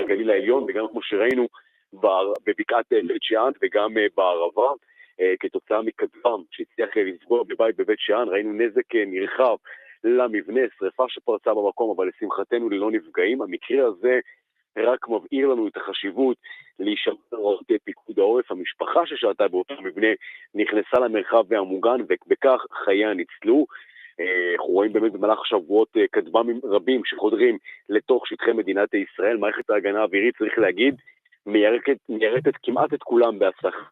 הגליל העליון, וגם כמו שראינו בבקעת בית שאן וגם בערבה, כתוצאה מכטב"ם שהצליח לפגוע בבית בבית שאן, ראינו נזק נרחב למבנה, שריפה שפרצה במקום, אבל לשמחתנו ללא נפגעים. המקרה הזה רק מבהיר לנו את החשיבות להישמר להוראות פיקוד העורף. המשפחה ששהתה באותו מבנה נכנסה למרחב המוגן, ובכך חייה ניצלו. אנחנו רואים באמת במהלך השבועות כטב"מים רבים שחודרים לתוך שטחי מדינת ישראל. מערכת ההגנה האווירית, צריך להגיד, מיירטת כמעט את כולם בהצלחה.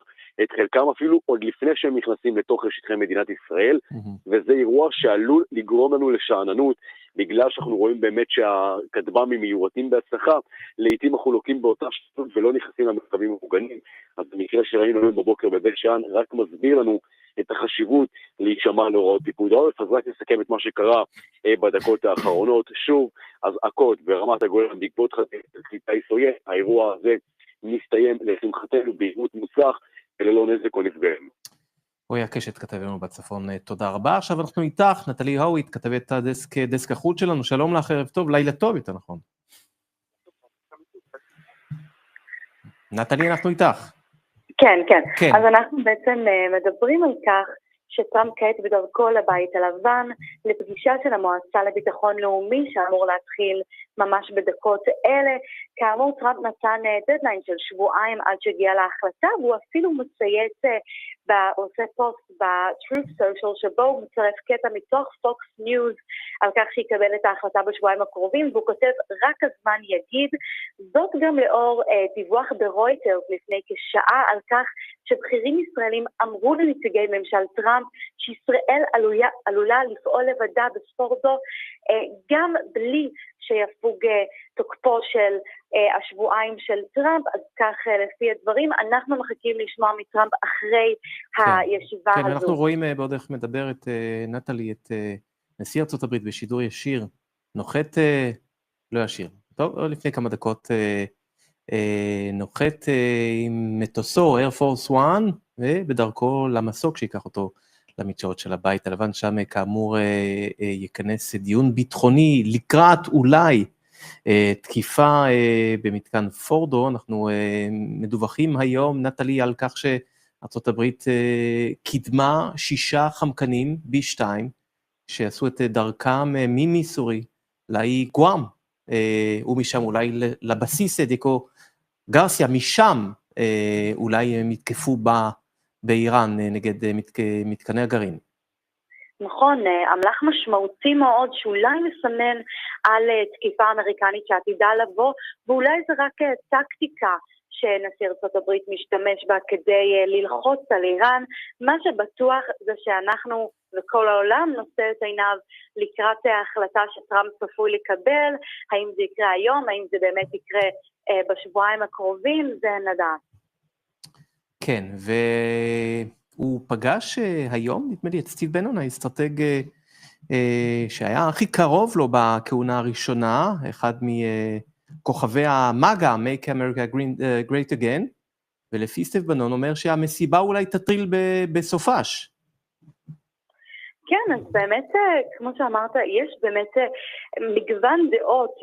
את חלקם אפילו עוד לפני שהם נכנסים לתוך שטחי מדינת ישראל, וזה אירוע שעלול לגרום לנו לשעננות, בגלל שאנחנו רואים באמת שהכטב"מים מיורטים בהצלחה, לעתים אנחנו לוקים באותה שטות ולא נכנסים למרחבים המוגנים. אז במקרה שראינו היום בבוקר בבית שאן, רק מסביר לנו את החשיבות להישמע להוראות פיקוד העורף. אז רק נסכם את מה שקרה בדקות האחרונות. שוב, אזעקות ברמת הגולן בעקבות חזיתה ישראלית, האירוע הזה מסתיים לשמחתנו בהירות מוצלח, וללא נזק או נפגעים. רועי הקשת כתבנו בצפון, תודה רבה. עכשיו אנחנו איתך, נטלי הוויט, כתבת דסק החוץ שלנו. שלום לך, ערב טוב, לילה טוב, יותר נכון. נטלי, אנחנו איתך. כן. אז אנחנו בעצם מדברים על כך שטראמפ כעת בדרכו לבית הלבן, לפגישה של המועצה לביטחון לאומי, שאמור להתחיל ממש בדקות אלה. כאמור, טראמפ נתן דדליין של שבועיים עד שהגיע להחלטה, והוא אפילו מצייץ עושה פוסט ב-Truth Social, שבו הוא מצרף קטע מתוך Fox News, על כך שיקבל את ההחלטה בשבועיים הקרובים, והוא כותב רק הזמן יגיד. זאת גם לאור דיווח ברויטרס לפני כשעה, על כך שבכירים ישראלים אמרו לנציגי ממשל טראמפ, שישראל עלולה לפעול לבדה בספורדו, גם בלי שיפוג תוקפו של השבועיים של טראמפ. אז כך לפי הדברים, אנחנו מחכים לשמוע מטראמפ אחרי הישיבה הזו. כן, אנחנו רואים בעוד איך מדברת נטלי את נשיא ארצות הברית בשידור ישיר, נוחת לא ישיר. טוב, לפני כמה דקות נוחת עם מטוסו Air Force 1, ובדרכו למסוק שיקח אותו למדשאות של הבית הלבן. שם כאמור ייכנס דיון ביטחוני לקראת אולי תקיפה במתקן פורדו. אנחנו מדווחים היום, נטלי, על כך שארצות הברית קידמה 6 חמקנים B2 שעשו את דרכם ממיסורי לאי גואם, ומשם אולי לבסיס דיקו גרסיה, משם אולי הם יתקפו באיראן נגד מתקני הגרעין. נכון, אמל"ח משמעותי מאוד שאולי מסמן על תקיפה אמריקנית שעתידה לבוא, ואולי זה רק טקטיקה שנשיא ארצות הברית משתמש בה כדי ללחוץ על איראן. מה שבטוח זה שאנחנו וכל העולם נושא את עיניו לקראת ההחלטה שטראמפ צפוי לקבל. האם זה יקרה היום, האם זה באמת יקרה בשבועיים הקרובים, זה נדע. כן, והוא פגש היום, נדמה לי, את סטיב בנון, האסטרטג שהיה הכי קרוב לו בכהונה הראשונה, אחד מכוכבי המאגה, Make America Great Again, ולפי סטיב בנון אומר שהמסיבה אולי תטריל בסופש. כן, אז באמת, כמו שאמרת, יש באמת מגוון דעות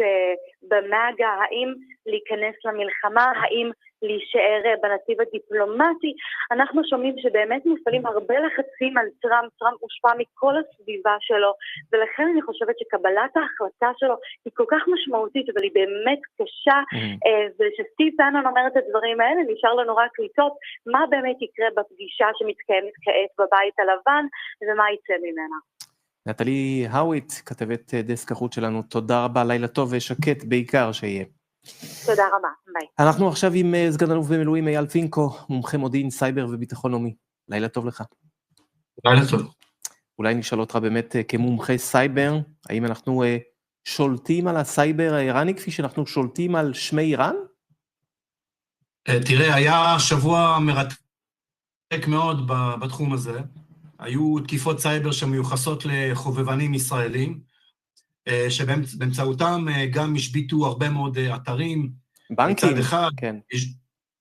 במאגה, האם להיכנס למלחמה, האם להישאר בנתיב הדיפלומטי. אנחנו שומעים שבאמת מופעלים הרבה לחצים על טראמפ, טראמפ מושפע מכל הסביבה שלו, ולכן אני חושבת שקבלת ההחלטה שלו היא כל כך משמעותית, אבל היא באמת קשה, ושסטיב בנון אומר את הדברים האלה, נשאר לנו רק לטעות מה באמת יקרה בפגישה שמתקיימת כעת בבית הלבן, ומה יצא ממנה. נטלי הוויט, כתבת דסק החוץ שלנו, תודה רבה, לילה טוב ושקט בעיקר שיהיה. תודה רבה, ביי. אנחנו עכשיו עם סגן אלוף במילואים אייל פינקו, מומחה מודיעין, סייבר וביטחון לאומי. לילה טוב לך. לילה טוב. אולי נשאל אותך באמת כמומחה סייבר, האם אנחנו שולטים על הסייבר האיראני כפי שאנחנו שולטים על שמי איראן? תראה, היה שבוע מרתק מאוד בתחום הזה. היו תקיפות סייבר שמיוחסות לחובבנים ישראלים, שבאמצעותם גם השביטו הרבה מאוד אתרים. בנקים, מצד אחד,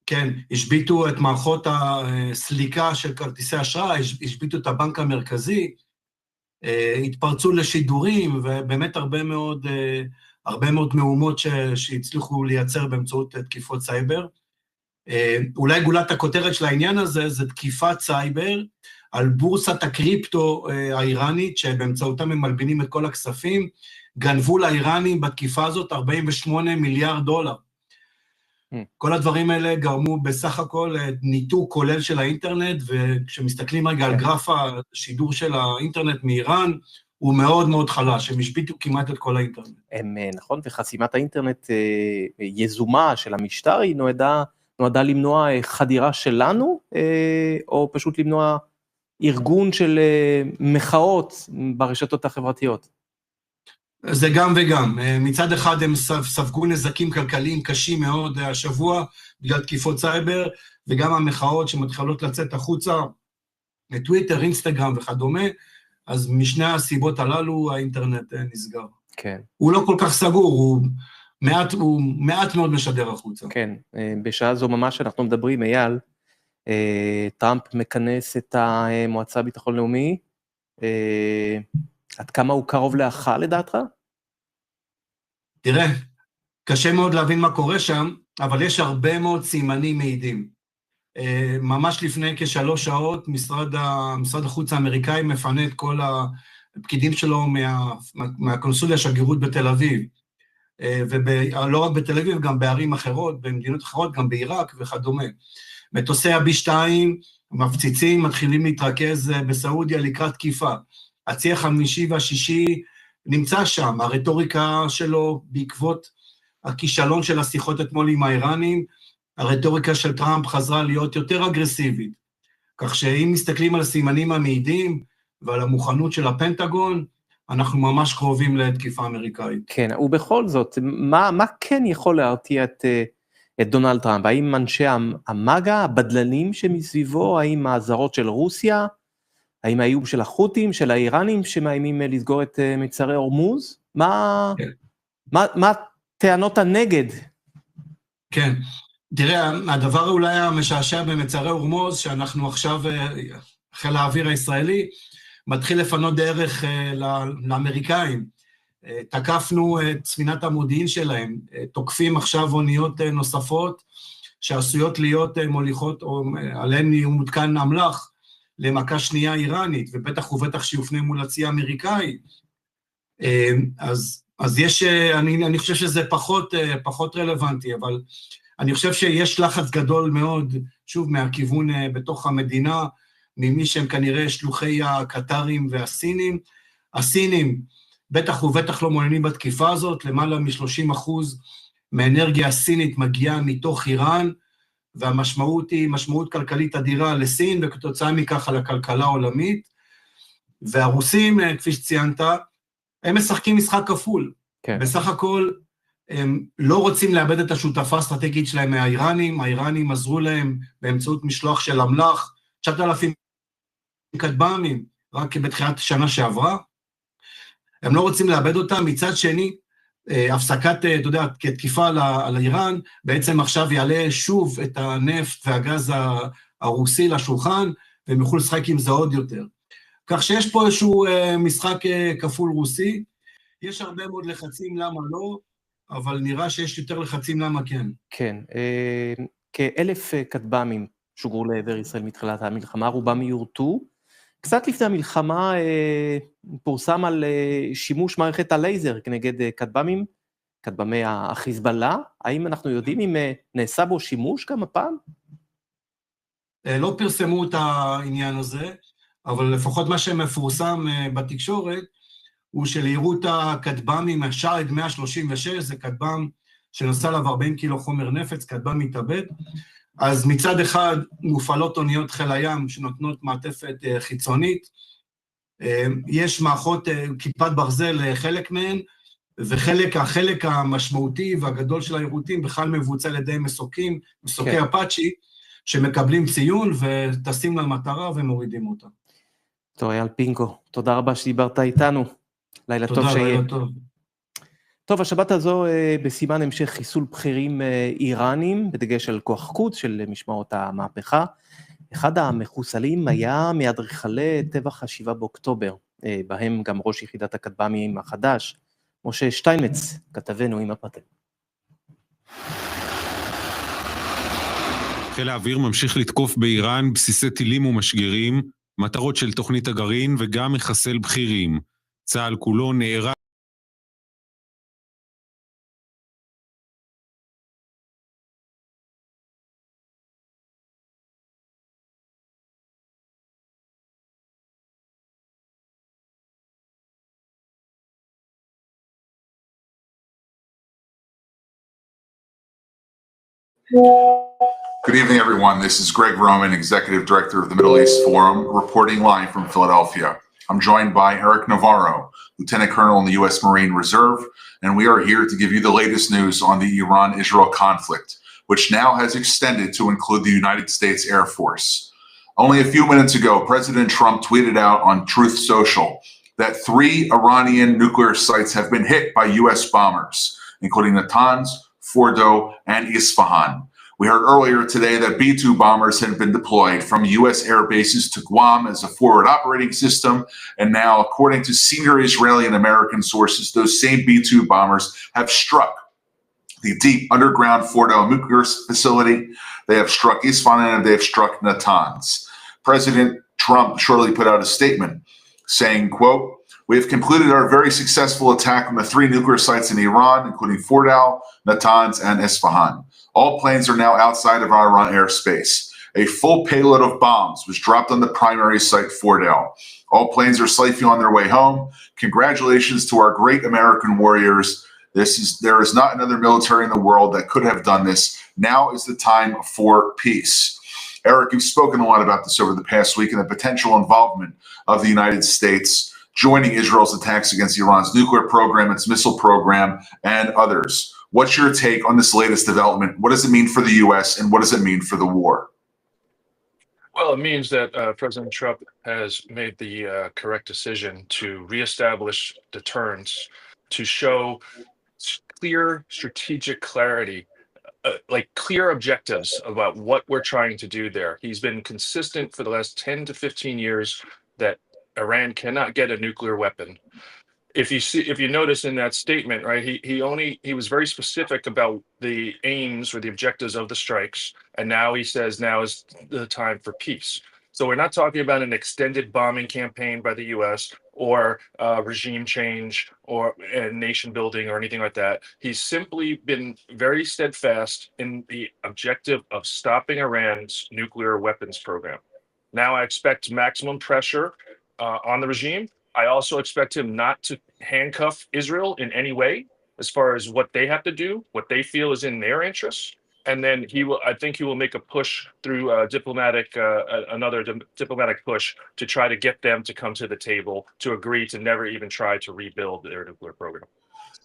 כן, השביטו את מערכות הסליקה של כרטיסי אשראי, השביטו את הבנק המרכזי, התפרצו לשידורים, ובאמת הרבה מאוד מהומות שהצליחו לייצר באמצעות תקיפות סייבר. אולי גולת הכותרת של העניין הזה, זה תקיפת סייבר על בורסת הקריפטו האיראנית, שבאמצעותם הם מלבינים את כל הכספים, גנבו לאיראנים בתקיפה הזאת 48 מיליארד דולר. כל הדברים האלה גרמו בסך הכל ניתוק כולל של האינטרנט, וכשמסתכלים רגע על גרף השידור של האינטרנט מאיראן, הוא מאוד מאוד חלש, הם השביתו כמעט את כל האינטרנט. נכון, וחסימת האינטרנט יזומה של המשטר, היא נועדה למנוע חדירה שלנו, או פשוט למנוע ארגון של מחאות ברשתות החברתיות? זה גם וגם. מצד אחד הם ספגו נזקים כלכליים קשים מאוד השבוע, בגלל תקיפות סייבר, וגם המחאות שמתחילות לצאת החוצה, לטוויטר, אינסטגרם וכדומה, אז משני הסיבות הללו האינטרנט נסגר. כן. הוא לא כל כך סגור, הוא מעט מאוד משדר החוצה. כן, בשעה זו ממש אנחנו מדברים, אייל, טראמפ מכנס את המועצה הביטחון לאומי, עד כמה הוא קרוב להכרעה לדעתך? תראה, קשה מאוד להבין מה קורה שם, אבל יש הרבה מאוד סימנים מעידים. ממש לפני כ3 שעות, משרד החוץ האמריקאי מפנה את כל הפקידים שלו מהקונסוליה השגרירות בתל אביב, ולא רק בתל אביב, גם בערים אחרות, במדינות אחרות, גם בעיראק וכדומה. מטוסי ה-B2 מפציצים, מתחילים להתרכז בסעודיה לקראת תקיפה. הצי החמישי והשישי נמצא שם, הרטוריקה שלו בעקבות הכישלון של השיחות אתמול עם האיראנים, הרטוריקה של טראמפ חזרה להיות יותר אגרסיבית, כך שאם מסתכלים על הסימנים המעידים ועל המוכנות של הפנטגון, אנחנו ממש קרובים לתקיפה אמריקאית. כן, ובכל זאת, מה כן יכול להרתיע את דונלד טראמפ? האם אנשי המגה, הבדלנים שמסביבו, האם האזהרות של רוסיה, האם האיום של החות'ים, של האיראנים שמאיימים לסגור את מצרי הורמוז? מה טענות הנגד? כן, תראה, הדבר אולי המשעשע במצרי הורמוז, שאנחנו עכשיו, חיל האוויר הישראלי, מתחיל לפנות דרך לאמריקאים. תקפנו את ספינת המודיעין שלהם, תוקפים עכשיו אוניות נוספות, שעשויות להיות מוליכות, או עליהן מותקן אמל"ח, למכה שנייה איראנית, ובטח ובטח שיופנה מול הצי האמריקאי. אז יש, אני חושב שזה פחות רלוונטי, אבל אני חושב שיש לחץ גדול מאוד, שוב, מהכיוון בתוך המדינה, ממי שהם כנראה שלוחי הקטרים והסינים. הסינים בטח ובטח לא מעוניינים בתקיפה הזאת, למעלה מ-30% מהאנרגיה הסינית מגיעה מתוך איראן, והמשמעות היא משמעות כלכלית אדירה לסין, וכתוצאה מכך על הכלכלה העולמית. והרוסים, כפי שציינת, הם משחקים משחק כפול. כן. בסך הכל, הם לא רוצים לאבד את השותפה האסטרטגית שלהם מהאיראנים, האיראנים עזרו להם באמצעות משלוח של אמל"ח, 9,000 כטב"מים, רק בתחילת שנה שעברה, הם לא רוצים לאבד אותם, מצד שני, הפסקת, אתה יודע, כתקיפה על איראן, בעצם עכשיו יעלה שוב את הנפט והגז הרוסי לשולחן, והם יוכלו לשחק עם זה עוד יותר. כך שיש פה איזשהו משחק כפול רוסי, יש הרבה מאוד לחצים למה לא, אבל נראה שיש יותר לחצים למה כן. כן, כ1,000 כטב"מים שוגרו לעבר ישראל מתחילת המלחמה, רובם יורטו. קצת לפני המלחמה פורסם על שימוש מערכת הלייזר כנגד כטב"מים, כטב"מי החיזבאללה. האם אנחנו יודעים אם נעשה בו שימוש גם הפעם? לא פרסמו את העניין הזה, אבל לפחות מה שמפורסם בתקשורת, הוא שלהירות הכטב"מים, השעד 136, זה כטב"ם שנושא עליו 40 קילו חומר נפץ, כטב"ם מתאבד, אז מצד אחד מופעלות אוניות חיל הים שנותנות מעטפת חיצונית, יש מערכות כיפת ברזל לחלק מהן, החלק המשמעותי והגדול של היירוטים בכלל מבוצע על ידי מסוקי אפאצ'י, שמקבלים ציון וטסים למטרה ומורידים אותה. טוב, אייל פינקו, תודה רבה שדיברת איתנו. לילה טוב שיהיה. תודה, לילה טוב. טוב, השבת הזו בסימן המשך חיסול בכירים איראנים, בדגש על כוח חוץ של משמרות המהפכה. אחד המחוסלים היה מאדריכלי טבח ה7 באוקטובר, בהם גם ראש יחידת הכטב"מים החדש, משה שטיינמץ, כתבנו עם הפרטים. חיל האוויר ממשיך לתקוף באיראן בסיסי טילים ומשגרים, מטרות של תוכנית הגרעין וגם מחסל בכירים. צה"ל כולו נערך. Good evening, everyone. This is Greg Roman, Executive Director of the Middle East Forum, reporting live from Philadelphia. I'm joined by Eric Navarro, Lieutenant Colonel in the U.S. Marine Reserve, and we are here to give you the latest news on the Iran-Israel conflict, which now has extended to include the United States Air Force. Only a few minutes ago, President Trump tweeted out on Truth Social that 3 Iranian nuclear sites have been hit by U.S. bombers, including Natanz, Fordo, and Isfahan. We heard earlier today that B-2 bombers have been deployed from U.S. air bases to Guam as a forward operating system. And now, according to senior Israeli and American sources, those same B-2 bombers have struck the deep underground Fordo nuclear facility. They have struck Isfahan and they have struck Natanz. President Trump shortly put out a statement saying, quote, "We have completed our very successful attack on the 3 nuclear sites in Iran, including Fordo, Natanz, and Isfahan. All planes are now outside of Iran airspace. A full payload of bombs was dropped on the primary site, Fordo. All planes are safely on their way home. Congratulations to our great American warriors. There is not another military in the world that could have done this. Now is the time for peace." Eric, you've spoken a lot about this over the past week and the potential involvement of the United States joining Israel's attacks against Iran's nuclear program, its missile program, and others. What's your take on this latest development? What does it mean for the U.S. and what does it mean for the war? Well, it means that President Trump has made the correct decision to reestablish deterrence, to show clear strategic clarity, like clear objectives about what we're trying to do there. He's been consistent for the last 10 to 15 years that Iran cannot get a nuclear weapon. If you notice in that statement, right, he was very specific about the aims or the objectives of the strikes, and now he says now is the time for peace. So we're not talking about an extended bombing campaign by the U.S. or regime change or nation building or anything like that. He's simply been very steadfast in the objective of stopping Iran's nuclear weapons program. Now I expect maximum pressure on the regime. I also expect him not to handcuff Israel in any way as far as what they have to do, what they feel is in their interests. And then I think he will make a push through another diplomatic push to try to get them to come to the table, to agree to never even try to rebuild their nuclear program.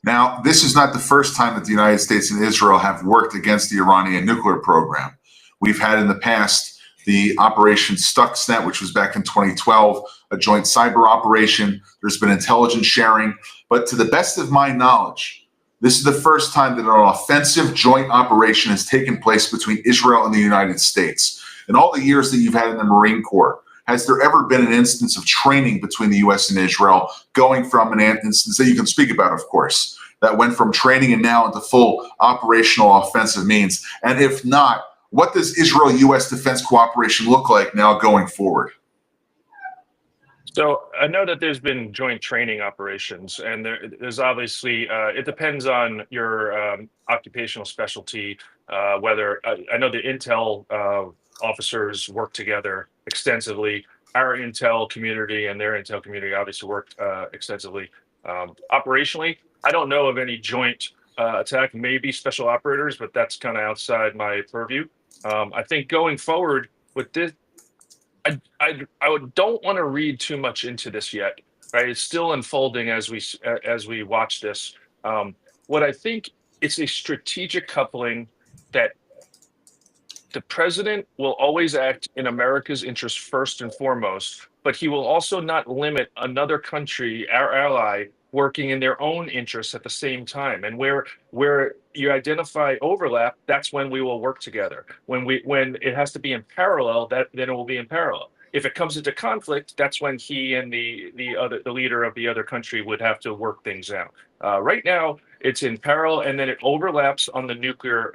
Now, this is not the first time that the United States and Israel have worked against the Iranian nuclear program. We've had in the past the Operation Stuxnet, which was back in 2012, a joint cyber operation. There's been intelligence sharing. But to the best of my knowledge, this is the first time that an offensive joint operation has taken place between Israel and the United States. In all the years that you've had in the Marine Corps, has there ever been an instance of training between the U.S. and Israel, going from an instance that you can speak about, of course, that went from training and now into full operational offensive means? And if not, what does Israel-U.S. defense cooperation look like now going forward? So I know that there's been joint training operations, and there's obviously, it depends on your occupational specialty, whether, I know the intel officers work together extensively. Our intel community and their intel community obviously worked extensively. Operationally, I don't know of any joint attack, maybe special operators, but that's kind of outside my purview. I think going forward with this, I don't want to read too much into this yet, right? It's still unfolding as we watch this. What I think, it's a strategic coupling that the president will always act in America's interest first and foremost, but he will also not limit another country, our ally, working in their own interests at the same time. And where you identify overlap, that's when we will work together. When it has to be in parallel, then it will be in parallel. If it comes into conflict, that's when he and the leader of the other country would have to work things out. Right now, it's in parallel, and then it overlaps on the nuclear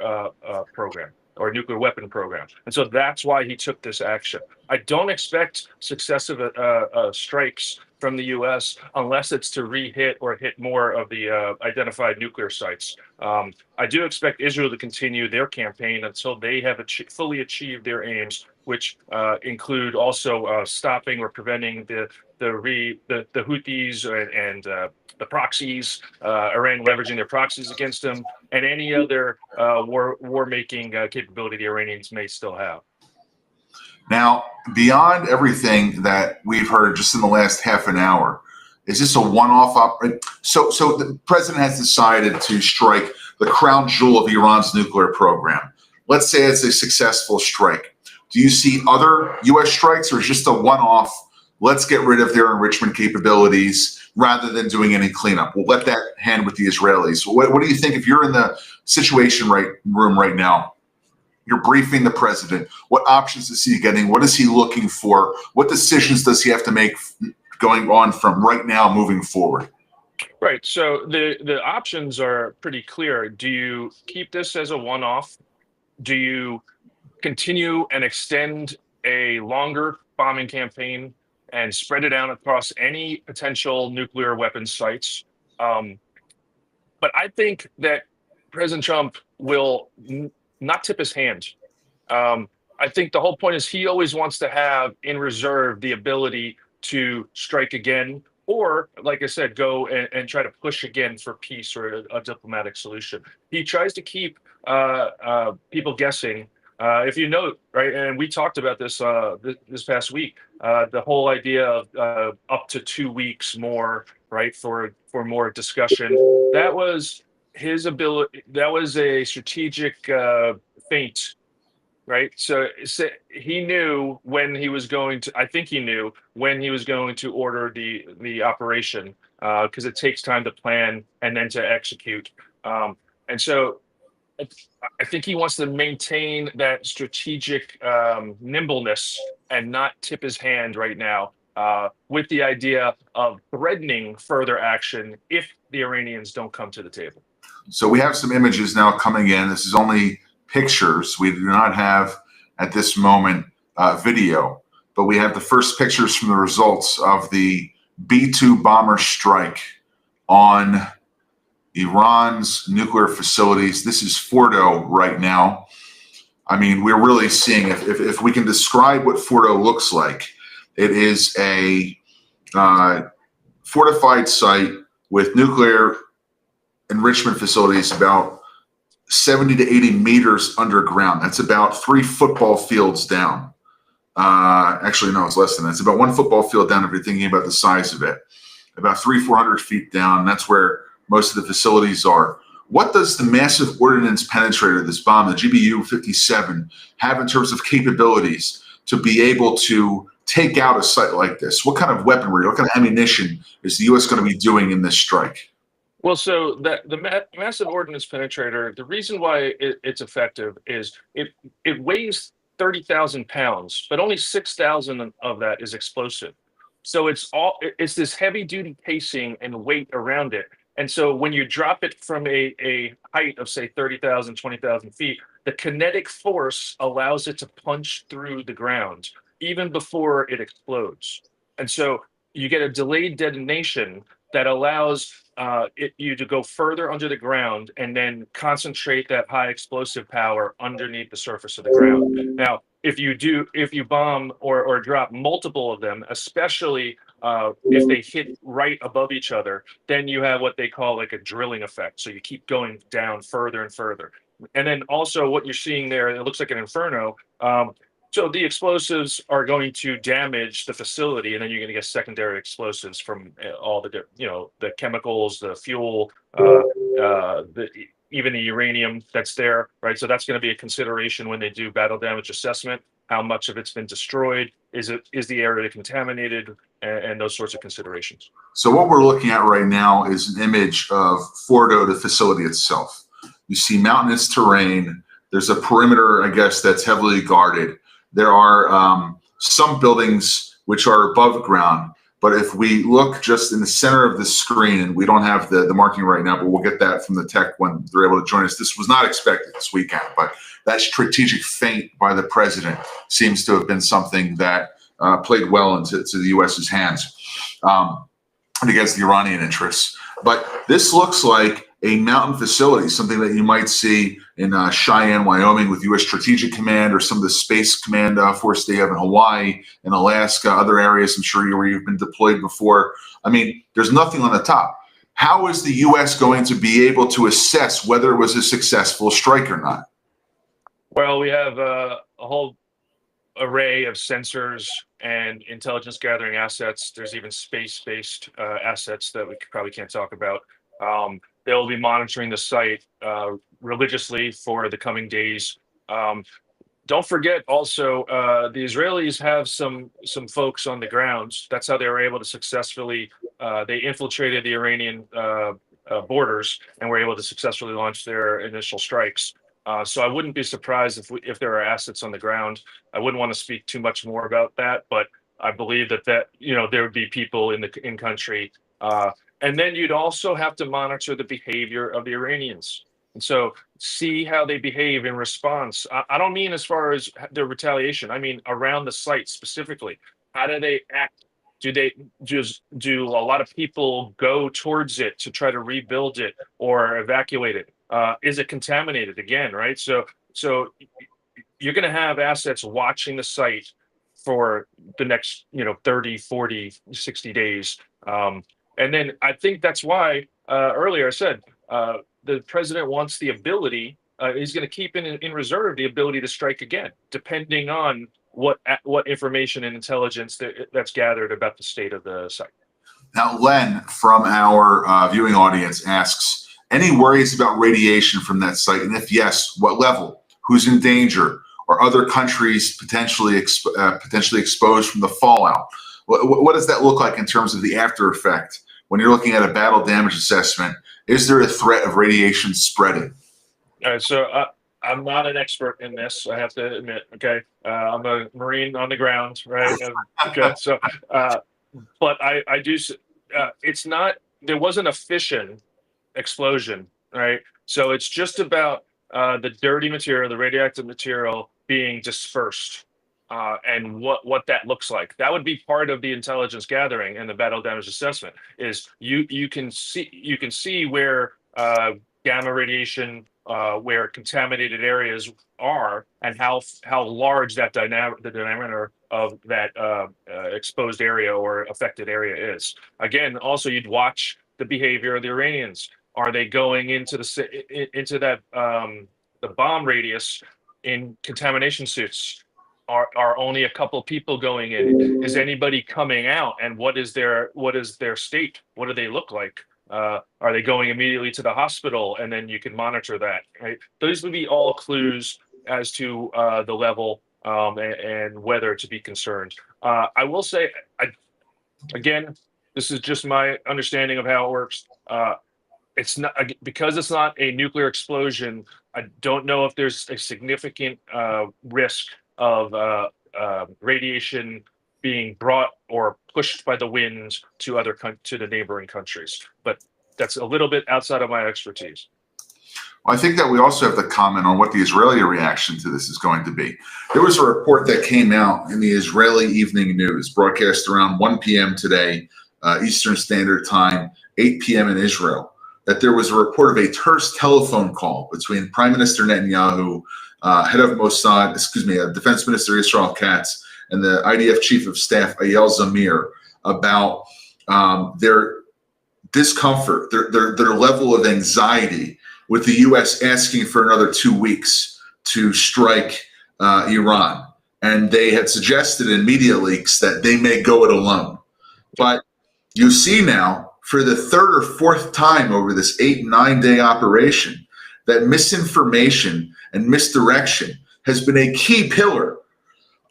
program or nuclear weapon program. And so that's why he took this action. I don't expect successive strikes from the U.S. unless it's to re-hit or hit more of the identified nuclear sites. I do expect Israel to continue their campaign until they have fully achieved their aims, which include also stopping or preventing the Houthis and the proxies, Iran leveraging their proxies against them, and any other war-making capability the Iranians may still have. Now, beyond everything that we've heard just in the last half an hour, is this a one-off? So the president has decided to strike the crown jewel of Iran's nuclear program. Let's say it's a successful strike. Do you see other U.S. strikes, or is just a one-off, let's get rid of their enrichment capabilities rather than doing any cleanup? We'll let that hand with the Israelis. What do you think if you're in the situation room right now? You're briefing the president. What options is he getting? What is he looking for? What decisions does he have to make going on from right now moving forward? Right. So the options are pretty clear. Do you keep this as a one-off? Do you continue and extend a longer bombing campaign and spread it out across any potential nuclear weapons sites? But I think that President Trump will not tip his hand. I think the whole point is he always wants to have in reserve the ability to strike again, or, like I said, go and try to push again for peace or a diplomatic solution. He tries to keep people guessing. If you note, right, and we talked about this this past week, the whole idea of up to 2 weeks more, right, for more discussion. That was his ability. That was a strategic feint, right? So he knew when he was going to. I think he knew when he was going to order the operation, because it takes time to plan and then to execute. And so I think he wants to maintain that strategic nimbleness and not tip his hand right now, with the idea of threatening further action if the Iranians don't come to the table. So we have some images now coming in. This is only pictures. We do not have at this moment video, but we have the first pictures from the results of the B-2 bomber strike on Iran's nuclear facilities. This is Fordo right now. I mean, we're really seeing, if we can describe what Fordo looks like, it is a fortified site with nuclear enrichment facilities about 70 to 80 meters underground. That's about 3 football fields down. Actually, no, it's less than that. It's about 1 football field down if you're thinking about the size of it. About 300-400 feet down. That's where most of the facilities are. What does the massive ordnance penetrator, this bomb, the GBU-57, have in terms of capabilities to be able to take out a site like this? What kind of weaponry, what kind of ammunition is the U.S. going to be doing in this strike? Well, so the massive ordnance penetrator, the reason why it's effective is it weighs 30,000 pounds, but only 6,000 of that is explosive. So it's this heavy duty casing and weight around it. And so when you drop it from a height of, say, 30,000, 20,000 feet, the kinetic force allows it to punch through the ground even before it explodes. And so you get a delayed detonation that allows you to go further under the ground and then concentrate that high explosive power underneath the surface of the ground. Now, if you bomb or drop multiple of them, especially if they hit right above each other, then you have what they call like a drilling effect. So you keep going down further and further. And then also what you're seeing there, it looks like an inferno. So the explosives are going to damage the facility, and then you're going to get secondary explosives from all the, the chemicals, the fuel, even the uranium that's there, right? So that's going to be a consideration when they do battle damage assessment. How much of it's been destroyed? Is the area contaminated? And those sorts of considerations. So what we're looking at right now is an image of Fordo, the facility itself. You see mountainous terrain. There's a perimeter, I guess, that's heavily guarded. There are some buildings which are above ground. But if we look just in the center of the screen, and we don't have the marking right now, but we'll get that from the tech when they're able to join us. This was not expected this weekend, but that strategic feint by the president seems to have been something that played well into the U.S.'s hands and against the Iranian interests. But this looks like a mountain facility, something that you might see in Cheyenne, Wyoming with U.S. Strategic Command, or some of the Space Command force they have in Hawaii and Alaska, other areas I'm sure where you've been deployed before. I mean, there's nothing on the top. How is the U.S. going to be able to assess whether it was a successful strike or not? Well, we have a whole array of sensors and intelligence gathering assets. There's even space-based assets that we probably can't talk about. They'll be monitoring the site religiously for the coming days. Don't forget also, the Israelis have some folks on the ground. That's how they were able to successfully, they infiltrated the Iranian borders and were able to successfully launch their initial strikes. So I wouldn't be surprised if there are assets on the ground. I wouldn't want to speak too much more about that, but I believe that there would be people in country. And then you'd also have to monitor the behavior of the Iranians. And so see how they behave in response. I don't mean as far as their retaliation. I mean around the site specifically. How do they act? Do a lot of people go towards it to try to rebuild it or evacuate it? Is it contaminated again, right? So you're going to have assets watching the site for the next 30, 40, 60 days. And then I think that's why earlier I said the president wants the ability, he's going to keep in reserve the ability to strike again, depending on what information and intelligence that's gathered about the state of the site. Now, Len from our viewing audience asks, any worries about radiation from that site? And if yes, what level? Who's in danger? Or other countries potentially exposed from the fallout? What does that look like in terms of the after effect? When you're looking at a battle damage assessment, is there a threat of radiation spreading? All right, so I'm not an expert in this, I have to admit, okay? I'm a Marine on the ground, right? Okay, so, but I do, it's not, there wasn't a fission explosion, right? So it's just about the dirty material, the radioactive material being dispersed. And what that looks like. That would be part of the intelligence gathering and the battle damage assessment. Is you can see where gamma radiation, where contaminated areas are, and how large the diameter of that exposed area or affected area is. Again, also you'd watch the behavior of the Iranians. Are they going into that the bomb radius in contamination suits? Are only a couple people going in? Is anybody coming out? And what is their state? What do they look like? Are they going immediately to the hospital? And then you can monitor that, right? Those would be all clues as to the level and whether to be concerned. I will say, again, this is just my understanding of how it works. It's not, because it's not a nuclear explosion, I don't know if there's a significant risk of radiation being brought or pushed by the wind to the neighboring countries, but that's a little bit outside of my expertise. Well, I think that we also have to comment on what the Israeli reaction to this is going to be. There was a report that came out in the Israeli Evening News, broadcast around 1 p.m. today, Eastern Standard Time, 8 p.m. in Israel, that there was a report of a terse telephone call between Prime Minister Netanyahu, head of Mossad, Defense Minister Israel Katz, and the IDF Chief of Staff Eyal Zamir about their discomfort, their level of anxiety with the U.S. asking for another 2 weeks to strike Iran. And they had suggested in media leaks that they may go it alone. But you see now, for the third or fourth time over this 8-9 day operation, that misinformation and misdirection has been a key pillar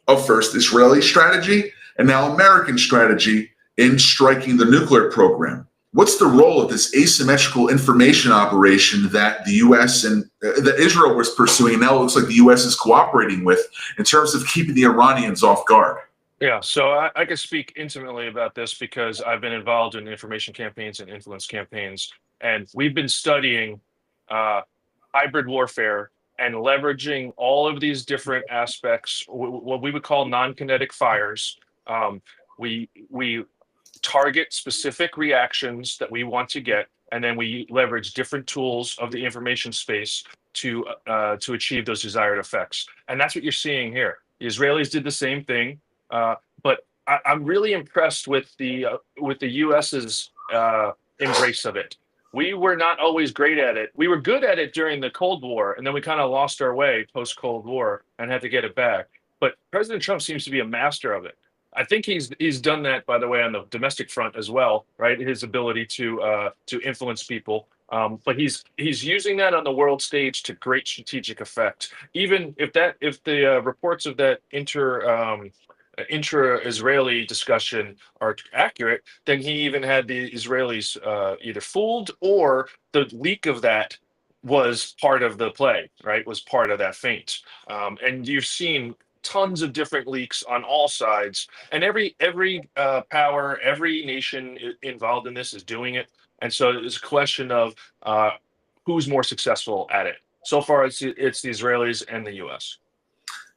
of first Israeli strategy and now American strategy in striking the nuclear program. What's the role of this asymmetrical information operation that the U.S. and that Israel was pursuing, and now it looks like the U.S. is cooperating with in terms of keeping the Iranians off guard? Yeah, so I can speak intimately about this because I've been involved in information campaigns and influence campaigns, and we've been studying hybrid warfare and leveraging all of these different aspects, what we would call non-kinetic fires. We target specific reactions that we want to get, and then we leverage different tools of the information space to achieve those desired effects. And that's what you're seeing here. The Israelis did the same thing, but I'm really impressed with the U.S.'s embrace of it. We were not always great at it. We were good at it during the Cold War, and then we kind of lost our way post-Cold War and had to get it back. But President Trump seems to be a master of it. I think he's done that, by the way, on the domestic front as well, right? His ability to influence people, but he's using that on the world stage to great strategic effect. Even if the reports of that intra-Israeli discussion are accurate, then he even had the Israelis either fooled, or the leak of that was part of the play, right? Was part of that feint, and you've seen tons of different leaks on all sides, and every power, every nation involved in this is doing it, and so it's a question of who's more successful at it. So far, it's the Israelis and the U.S.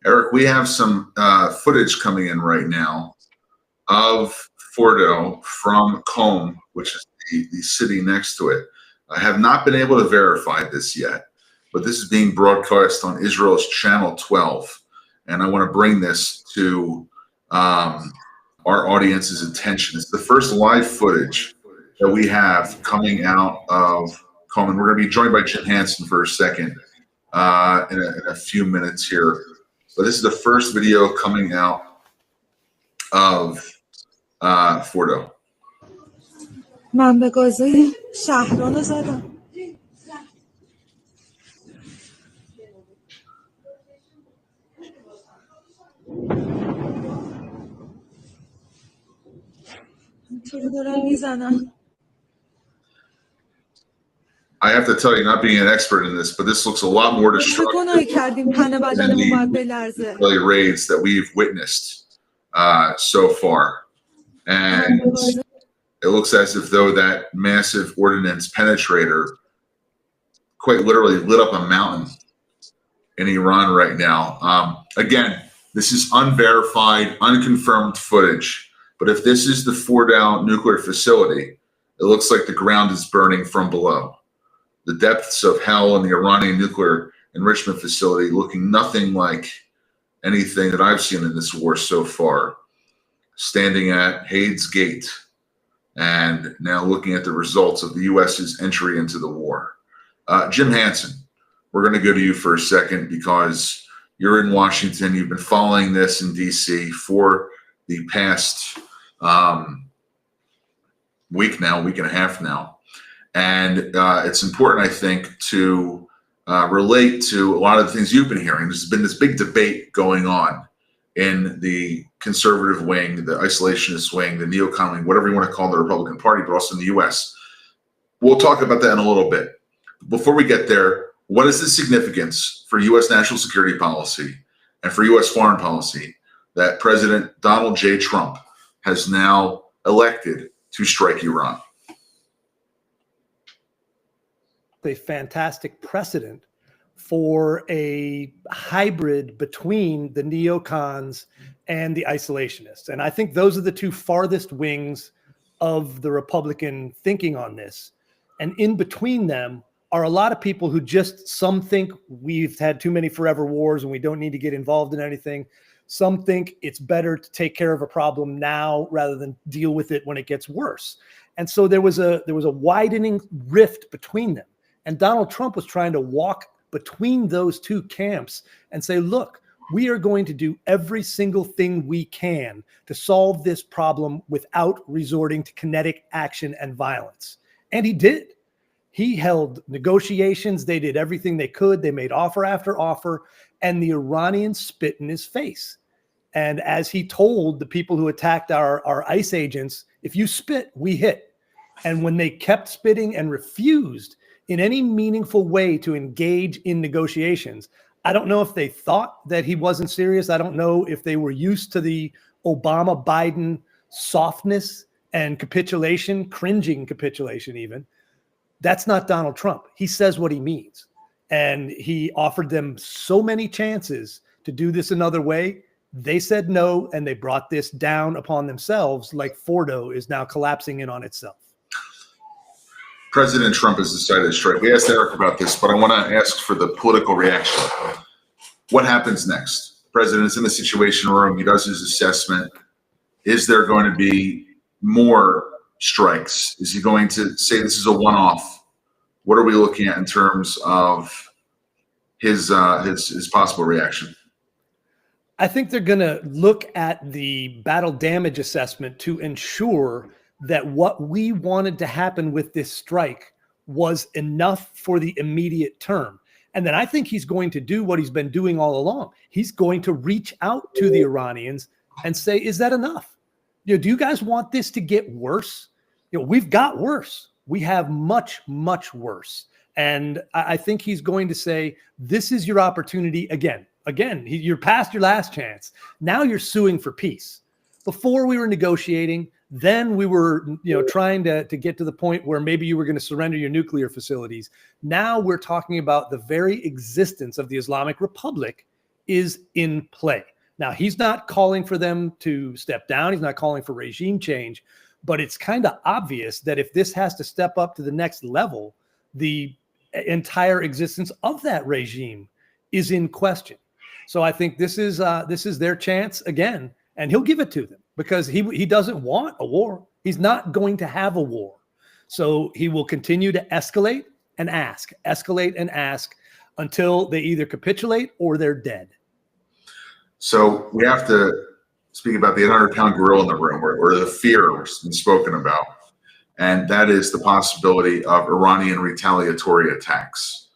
Eric, we have some footage coming in right now of Fordo from Qom, which is the city next to it. I have not been able to verify this yet, but this is being broadcast on Israel's Channel 12. And I want to bring this to our audience's attention. It's the first live footage that we have coming out of Qom. And we're going to be joined by Jim Hansen for a second in a few minutes here. But this is the first video coming out of Fordo. من به گازه شهرانو زدم. I have to tell you, not being an expert in this, but this looks a lot more destructive than the Israeli raids that we've witnessed so far. And it looks as if though that massive ordnance penetrator quite literally lit up a mountain in Iran right now. Again, this is unverified, unconfirmed footage. But if this is the Fordo nuclear facility, it looks like the ground is burning from below. The depths of hell in the Iranian nuclear enrichment facility looking nothing like anything that I've seen in this war so far. Standing at Hades Gate and now looking at the results of the U.S.'s entry into the war. Jim Hansen, we're going to go to you for a second because you're in Washington. You've been following this in D.C. for the past week and a half now. And it's important, I think, to relate to a lot of the things you've been hearing. There's been this big debate going on in the conservative wing, the isolationist wing, the neocon wing, whatever you want to call the Republican Party, but also in the U.S. We'll talk about that in a little bit. Before we get there, what is the significance for U.S. national security policy and for U.S. foreign policy that President Donald J. Trump has now elected to strike Iran? A fantastic precedent for a hybrid between the neocons and the isolationists. And I think those are the two farthest wings of the Republican thinking on this. And in between them are a lot of people who some think we've had too many forever wars and we don't need to get involved in anything. Some think it's better to take care of a problem now rather than deal with it when it gets worse. And so there was a widening rift between them. And Donald Trump was trying to walk between those two camps and say, look, we are going to do every single thing we can to solve this problem without resorting to kinetic action and violence. And he did. He held negotiations. They did everything they could. They made offer after offer, and the Iranians spit in his face. And as he told the people who attacked our ICE agents, if you spit, we hit. And when they kept spitting and refused in any meaningful way to engage in negotiations, I don't know if they thought that he wasn't serious. I don't know if they were used to the Obama Biden softness and capitulation, cringing capitulation even, that's not Donald Trump. He says what he means. And he offered them so many chances to do this another way. They said no, and they brought this down upon themselves, like Fordo is now collapsing in on itself. President Trump has decided to strike. We asked Eric about this, but I want to ask for the political reaction. What happens next? The president's in the Situation Room. He does his assessment. Is there going to be more strikes? Is he going to say this is a one-off? What are we looking at in terms of his possible reaction? I think they're going to look at the battle damage assessment to ensure that what we wanted to happen with this strike was enough for the immediate term. And then I think he's going to do what he's been doing all along. He's going to reach out to the Iranians and say, is that enough? Do you guys want this to get worse? We've got worse. We have much, much worse. And I think he's going to say, this is your opportunity again. You're past your last chance. Now you're suing for peace. Before we were negotiating, then we were trying to get to the point where maybe you were going to surrender your nuclear facilities. Now we're talking about the very existence of the Islamic Republic is in play. Now, he's not calling for them to step down. He's not calling for regime change. But it's kind of obvious that if this has to step up to the next level, the entire existence of that regime is in question. So I think this is their chance again, and he'll give it to them because he doesn't want a war. He's not going to have a war. So he will continue to escalate and ask until they either capitulate or they're dead. So we have to speak about the 800-pound gorilla in the room, or the fear has been spoken about, and that is the possibility of Iranian retaliatory attacks.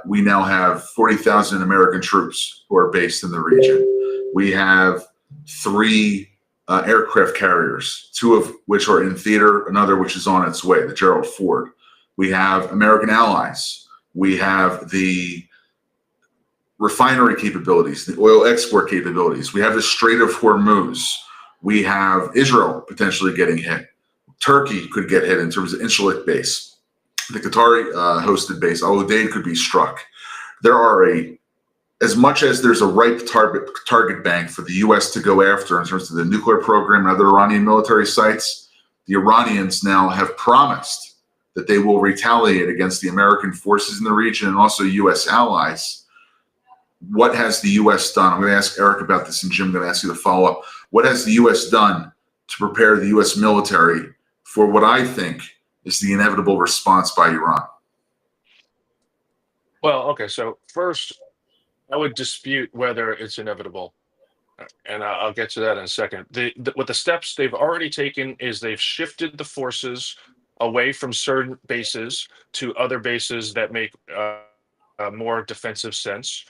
We now have 40,000 American troops who are based in the region. We have 3 aircraft carriers, 2 of which are in theater, another which is on its way, the Gerald Ford. We have American allies. We have the refinery capabilities, the oil export capabilities. We have the Strait of Hormuz. We have Israel potentially getting hit. Turkey could get hit in terms of Incirlik base. The Qatari hosted base, Al Udeid, could be struck. There are as much as there's a ripe target bank for the U.S. to go after in terms of the nuclear program and other Iranian military sites, the Iranians now have promised that they will retaliate against the American forces in the region and also U.S. allies. What has the U.S. done? I'm going to ask Eric about this, and Jim, I'm going to ask you to follow up. What has the U.S. done to prepare the U.S. military for what I think is the inevitable response by Iran? Well, okay, so first, I would dispute whether it's inevitable, and I'll get to that in a second. What the steps they've already taken is they've shifted the forces away from certain bases to other bases that make more defensive sense.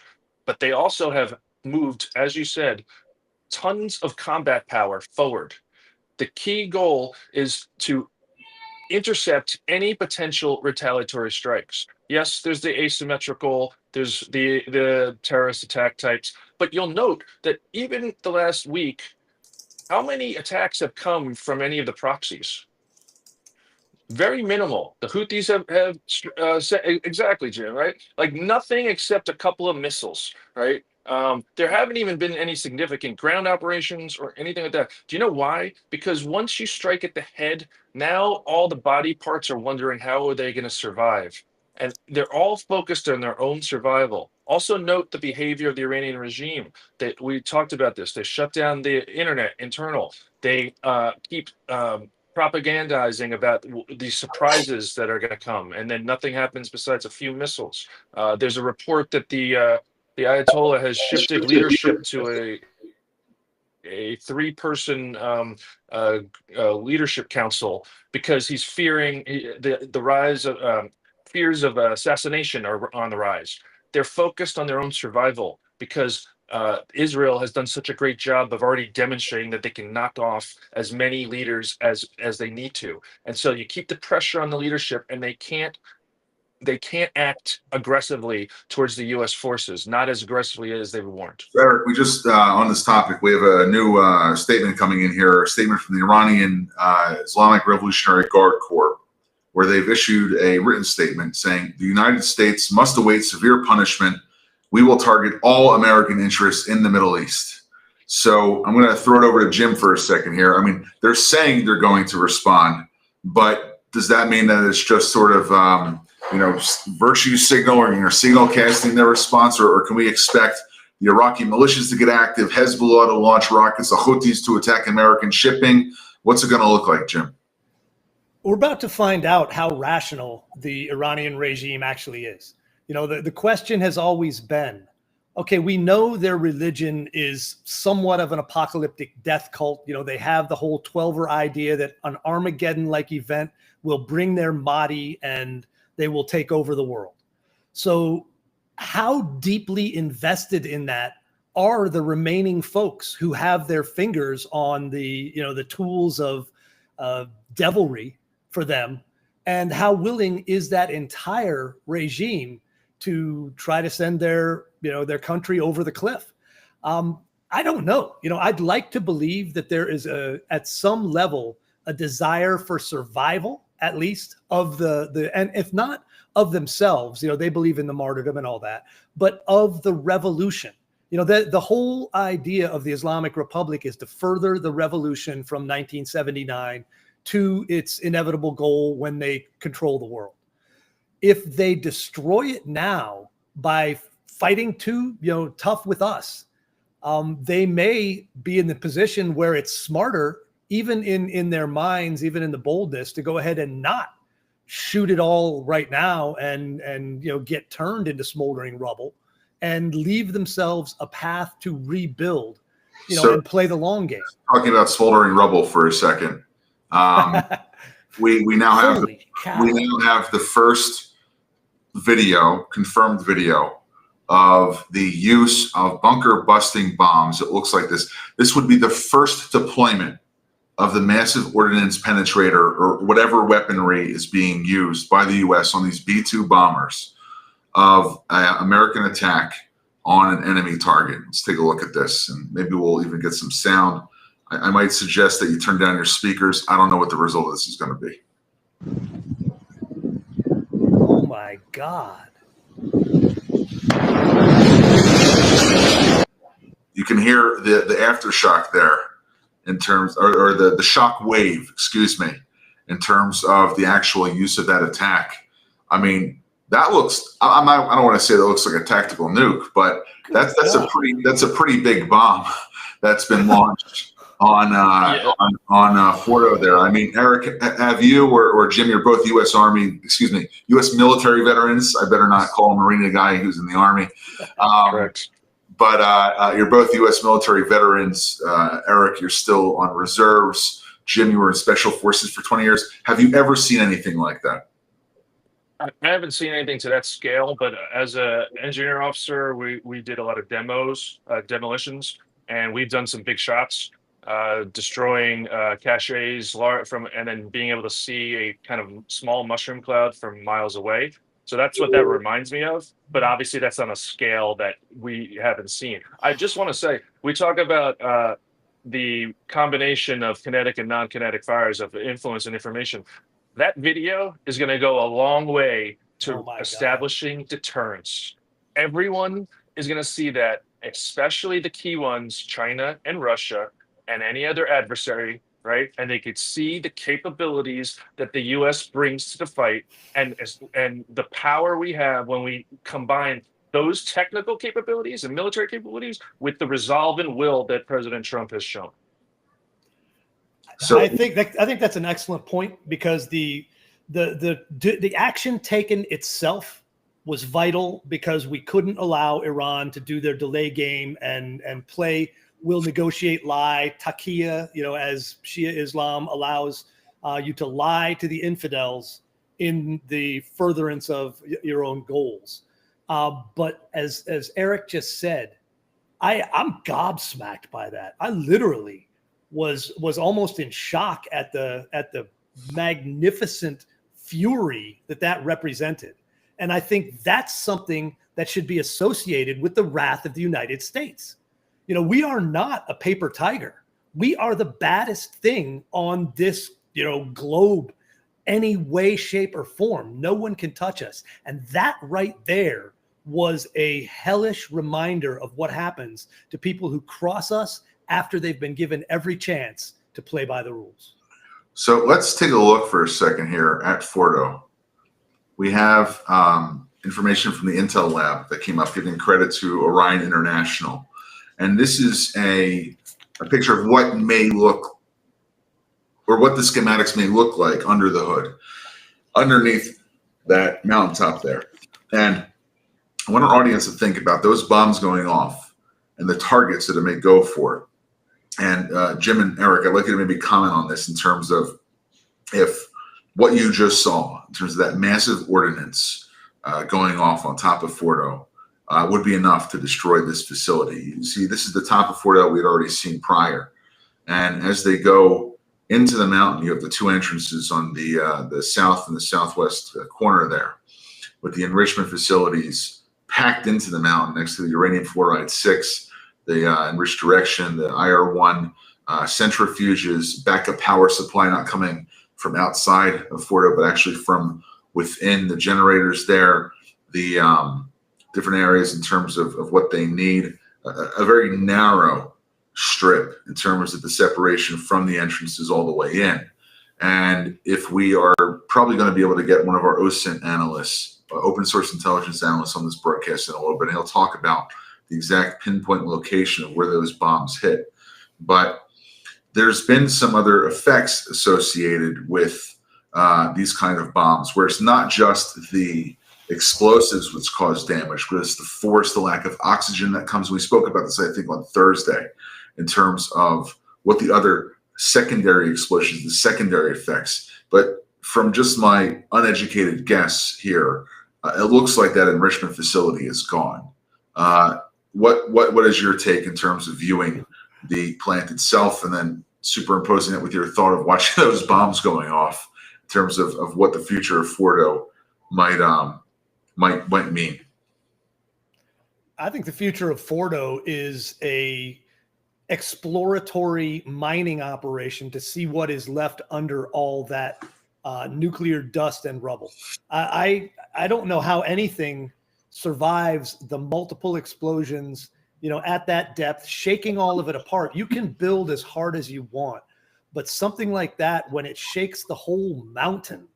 But they also have moved, as you said, tons of combat power forward. The key goal is to intercept any potential retaliatory strikes. Yes, there's the asymmetrical, there's the terrorist attack types, but you'll note that even the last week, how many attacks have come from any of the proxies? Very minimal. The Houthis have said, exactly, Jim, right? Like nothing except a couple of missiles, right? There haven't even been any significant ground operations or anything like that. Do you know why? Because once you strike at the head, now all the body parts are wondering how are they going to survive? And they're all focused on their own survival. Also note the behavior of the Iranian regime. That we talked about this. They shut down the internet, internal. They keep propagandizing about these surprises that are going to come, and then nothing happens besides a few missiles. There's a report that the Ayatollah has shifted leadership to a 3-person leadership council because he's fearing the rise of fears of assassination are on the rise. They're focused on their own survival because Israel has done such a great job of already demonstrating that they can knock off as many leaders as they need to. And so you keep the pressure on the leadership, and they can't they can't act aggressively towards the U.S. forces, not as aggressively as they warned. Eric, we just, on this topic, we have a new statement coming in here, a statement from the Iranian Islamic Revolutionary Guard Corps, where they've issued a written statement saying the United States must await severe punishment. We will target all American interests in the Middle East. So I'm going to throw it over to Jim for a second here. I mean, they're saying they're going to respond, but does that mean that it's just sort of, virtue signaling or signal casting their response, or can we expect the Iraqi militias to get active, Hezbollah to launch rockets, the Houthis to attack American shipping? What's it going to look like, Jim? We're about to find out how rational the Iranian regime actually is. The question has always been, okay, we know their religion is somewhat of an apocalyptic death cult. They have the whole 12er idea that an Armageddon-like event will bring their Mahdi and they will take over the world. So how deeply invested in that are the remaining folks who have their fingers on the tools of devilry for them? And how willing is that entire regime to try to send their country over the cliff? I don't know. I'd like to believe that there is at some level a desire for survival, at least of the and if not of themselves, they believe in the martyrdom and all that, but of the revolution. The whole idea of the Islamic Republic is to further the revolution from 1979 to its inevitable goal when they control the world. If they destroy it now by fighting too tough with us, they may be in the position where it's smarter, even in their minds, even in the boldness, to go ahead and not shoot it all right now and get turned into smoldering rubble and leave themselves a path to rebuild, and play the long game. Talking about smoldering rubble for a second. We now have the first confirmed video of the use of bunker busting bombs. It looks like this. This would be the first deployment of the massive ordnance penetrator or whatever weaponry is being used by the U.S. on these B-2 bombers of American attack on an enemy target. Let's take a look at this, and maybe we'll even get some sound. I might suggest that you turn down your speakers. I don't know what the result of this is going to be. Oh my God. You can hear the aftershock there in terms, or the shock wave, excuse me, in terms of the actual use of that attack. I mean, that looks, I don't want to say that looks like a tactical nuke, but that's a pretty big bomb that's been launched on Fordo there. I mean, Eric, have you or Jim, you're both U.S. military veterans. I better not call a Marine a guy who's in the Army. Correct. But you're both U.S. military veterans. Eric, you're still on reserves. Jim, you were in Special Forces for 20 years. Have you ever seen anything like that? I haven't seen anything to that scale, but as an engineer officer, we did a lot of demolitions, and we've done some big shots, destroying caches and then being able to see a kind of small mushroom cloud from miles away. So that's what that reminds me of. But obviously that's on a scale that we haven't seen. I just want to say, we talk about the combination of kinetic and non-kinetic fires of influence and information. That video is going to go a long way to establishing deterrence. Everyone is going to see that, especially the key ones, China and Russia and any other adversary, right? And they could see the capabilities that the U.S. brings to the fight and the power we have when we combine those technical capabilities and military capabilities with the resolve and will that President Trump has shown. So I think that's an excellent point, because the action taken itself was vital, because we couldn't allow Iran to do their delay game and play we'll negotiate, lie, taqiyya, as Shia Islam allows you to lie to the infidels in the furtherance of your own goals. But as Eric just said, I'm gobsmacked by that. I literally was almost in shock at the magnificent fury that represented. And I think that's something that should be associated with the wrath of the United States. You know, we are not a paper tiger. We are the baddest thing on this, you know, globe, any way, shape, or form. No one can touch us. And that right there was a hellish reminder of what happens to people who cross us after they've been given every chance to play by the rules. So let's take a look for a second here at Fordo. We have information from the Intel lab that came up giving credit to Orion International. And this is a picture of what may look, or what the schematics may look like under the hood, underneath that mountaintop there. And I want our audience to think about those bombs going off and the targets that it may go for. And Jim and Eric, I'd like you to maybe comment on this in terms of if what you just saw, in terms of that massive ordnance going off on top of Fordo, would be enough to destroy this facility. You see, this is the top of Fordo we had already seen prior. And as they go into the mountain, you have the two entrances on the south and the southwest corner there, with the enrichment facilities packed into the mountain next to the uranium fluoride 6, the enriched direction, the IR1 centrifuges, backup power supply not coming from outside of Fordo, but actually from within the generators there, the different areas in terms of what they need, a very narrow strip in terms of the separation from the entrances all the way in. And if we are probably going to be able to get one of our OSINT analysts, open source intelligence analysts, on this broadcast in a little bit, and he'll talk about the exact pinpoint location of where those bombs hit. But there's been some other effects associated with these kind of bombs, where it's not just the explosives which cause damage, but it's the force, the lack of oxygen that comes. We spoke about this, I think, on Thursday, in terms of what the other secondary explosions, the secondary effects. But from just my uneducated guess here, it looks like that enrichment facility is gone. What is your take in terms of viewing the plant itself and then superimposing it with your thought of watching those bombs going off in terms of what the future of Fordo might mean? I think the future of Fordo is a exploratory mining operation to see what is left under all that nuclear dust and rubble. I don't know how anything survives the multiple explosions, you know, at that depth, shaking all of it apart. You can build as hard as you want, but something like that, when it shakes the whole mountain,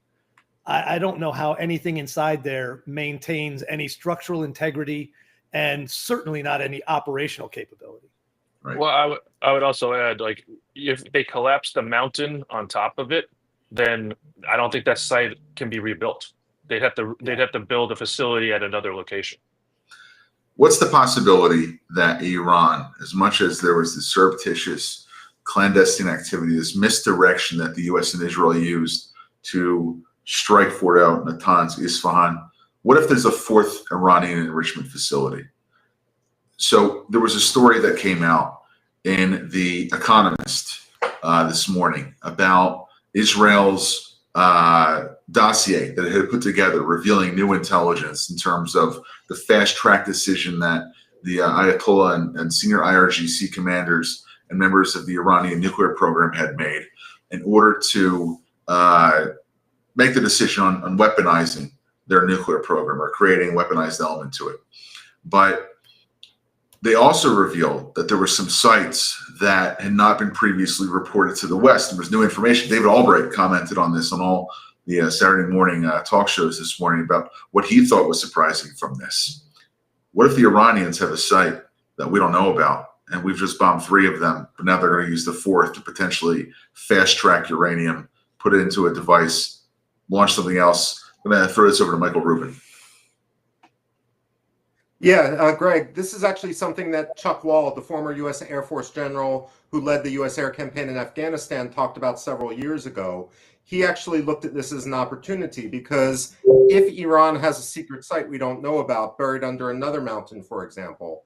I don't know how anything inside there maintains any structural integrity, and certainly not any operational capability. Right. Well, I would also add, like, if they collapse the mountain on top of it, then I don't think that site can be rebuilt. They'd have to build a facility at another location. What's the possibility that Iran, as much as there was this surreptitious clandestine activity, this misdirection that the U.S. and Israel used to strike Fordo, Natanz, Isfahan, what if there's a fourth Iranian enrichment facility? So there was a story that came out in The Economist this morning about Israel's dossier that it had put together, revealing new intelligence in terms of the fast-track decision that the Ayatollah and senior IRGC commanders and members of the Iranian nuclear program had made in order to make the decision on weaponizing their nuclear program, or creating a weaponized element to it. But they also revealed that there were some sites that had not been previously reported to the West. There was new information. David Albright commented on this on all the Saturday morning talk shows this morning about what he thought was surprising from this. What if the Iranians have a site that we don't know about, and we've just bombed 3 of them, but now they're going to use the 4th to potentially fast-track uranium, put it into a device, launch something else? I'm going to throw this over to Michael Rubin. Yeah, Greg, this is actually something that Chuck Wall, the former U.S. Air Force general who led the U.S. air campaign in Afghanistan, talked about several years ago. He actually looked at this as an opportunity, because if Iran has a secret site we don't know about, buried under another mountain, for example,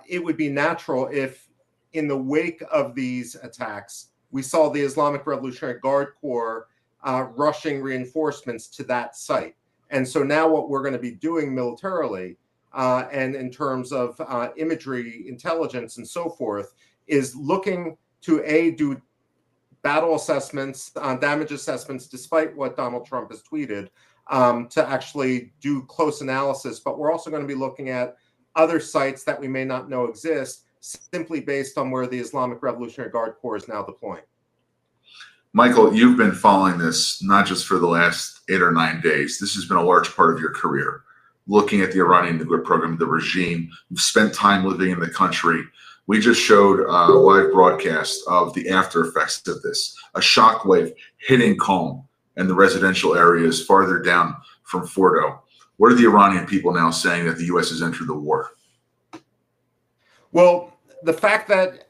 it would be natural if, in the wake of these attacks, we saw the Islamic Revolutionary Guard Corps rushing reinforcements to that site. And so now what we're going to be doing militarily and in terms of imagery, intelligence, and so forth, is looking to do battle assessments, damage assessments, despite what Donald Trump has tweeted, to actually do close analysis. But we're also going to be looking at other sites that we may not know exist, simply based on where the Islamic Revolutionary Guard Corps is now deploying. Michael, you've been following this not just for the last 8 or 9 days. This has been a large part of your career, looking at the Iranian nuclear program, the regime. You've spent time living in the country. We just showed a live broadcast of the after effects of this, a shockwave hitting Qom and the residential areas farther down from Fordo. What are the Iranian people now saying that the U.S. has entered the war? Well, the fact that,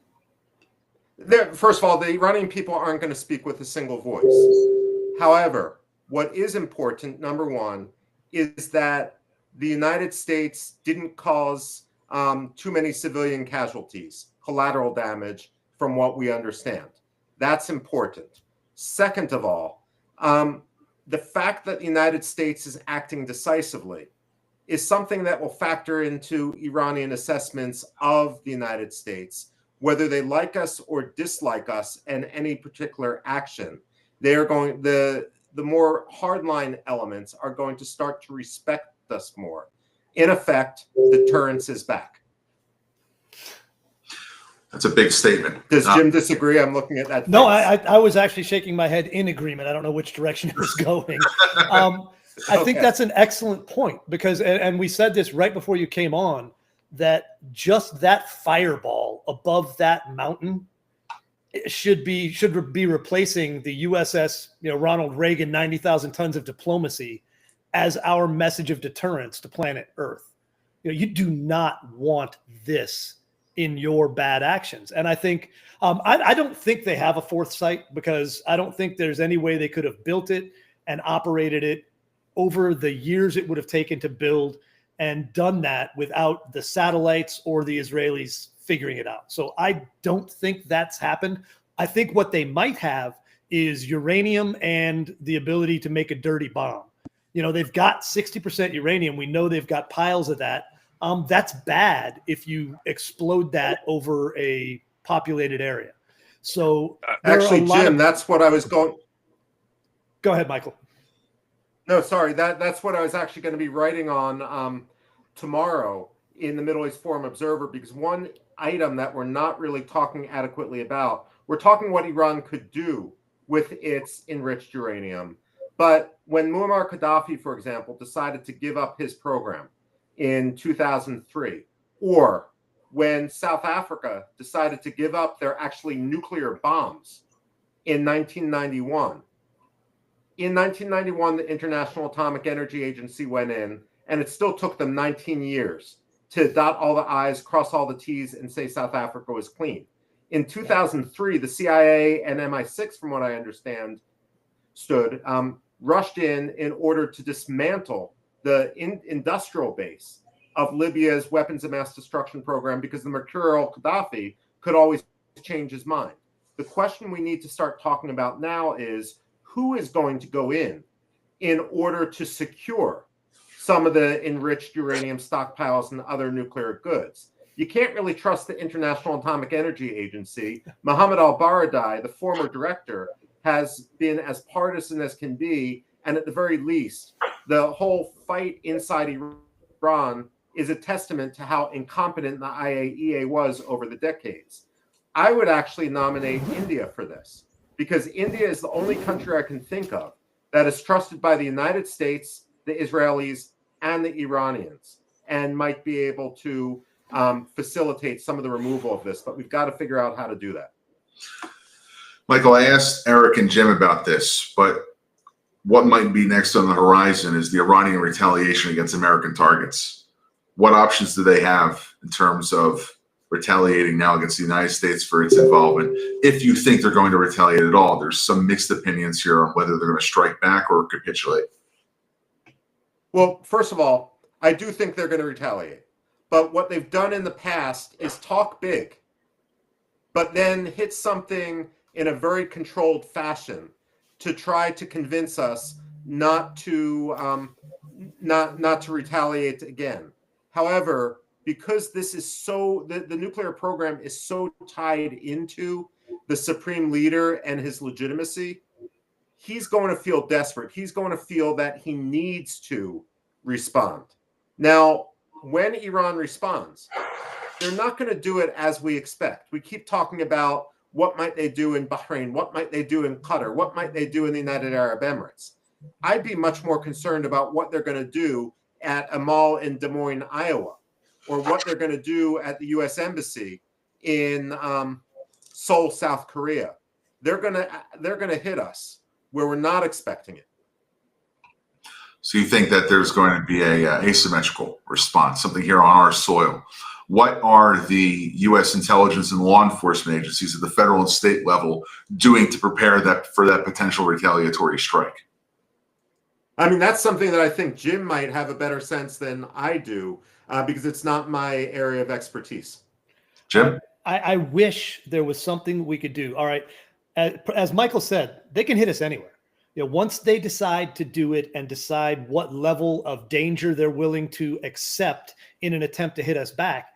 first of all, the Iranian people aren't going to speak with a single voice. However, what is important, number one, is that the United States didn't cause too many civilian casualties, collateral damage, from what we understand. That's important. Second of all, the fact that the United States is acting decisively is something that will factor into Iranian assessments of the United States, whether they like us or dislike us in any particular action. They are going, the more hardline elements are going to start to respect us more. In effect, deterrence is back. That's a big statement. Does Jim disagree? I'm looking at that. No, I was actually shaking my head in agreement. I don't know which direction it was going. I think that's an excellent point, because, and we said this right before you came on, that just that fireball above that mountain should be replacing the USS, Ronald Reagan, 90,000 tons of diplomacy as our message of deterrence to planet Earth. You do not want this in your bad actions. And I think, I don't think they have a fourth site, because I don't think there's any way they could have built it and operated it over the years it would have taken to build and done that without the satellites or the Israelis figuring it out. So I don't think that's happened. I think what they might have is uranium and the ability to make a dirty bomb. They've got 60% uranium. We know they've got piles of that. That's bad if you explode that over a populated area. So actually, Jim, that's what I was going. Go ahead, Michael. No, sorry. That's what I was actually going to be writing on tomorrow in the Middle East Forum Observer, because one item that we're not really talking adequately about, we're talking what Iran could do with its enriched uranium. But when Muammar Gaddafi, for example, decided to give up his program in 2003, or when South Africa decided to give up their actually nuclear bombs in 1991, in 1991, the International Atomic Energy Agency went in, and it still took them 19 years to dot all the I's, cross all the T's, and say South Africa was clean. In 2003, the CIA and MI6, from what I understand, rushed in order to dismantle the industrial base of Libya's weapons of mass destruction program, because the mercurial Gaddafi could always change his mind. The question we need to start talking about now is, who is going to go in order to secure some of the enriched uranium stockpiles and other nuclear goods? You can't really trust the International Atomic Energy Agency. Mohammed al-Baradei, the former director, has been as partisan as can be, and at the very least, the whole fight inside Iran is a testament to how incompetent the IAEA was over the decades. I would actually nominate India for this, because India is the only country I can think of that is trusted by the United States, the Israelis, and the Iranians, and might be able to facilitate some of the removal of this. But we've got to figure out how to do that. Michael, I asked Eric and Jim about this, but what might be next on the horizon is the Iranian retaliation against American targets. What options do they have in terms of retaliating now against the United States for its involvement? If you think they're going to retaliate at all, there's some mixed opinions here on whether they're going to strike back or capitulate. Well, first of all, I do think they're going to retaliate. But what they've done in the past is talk big, but then hit something in a very controlled fashion to try to convince us not to retaliate again. However, because this is so, the nuclear program is so tied into the supreme leader and his legitimacy, he's going to feel desperate. He's going to feel that he needs to respond. Now, when Iran responds, they're not going to do it as we expect. We keep talking about what might they do in Bahrain, what might they do in Qatar, what might they do in the United Arab Emirates. I'd be much more concerned about what they're going to do at a mall in Des Moines, Iowa, or what they're going to do at the U.S. Embassy in Seoul, South Korea. They're going to hit us where we're not expecting it. So you think that there's going to be a asymmetrical response, something here on our soil. What are the U.S. intelligence and law enforcement agencies at the federal and state level doing to prepare for that potential retaliatory strike? I mean, that's something that I think Jim might have a better sense than I do, because it's not my area of expertise. Jim? I wish there was something we could do. All right. As Michael said, they can hit us anywhere. You know, once they decide to do it and decide what level of danger they're willing to accept in an attempt to hit us back,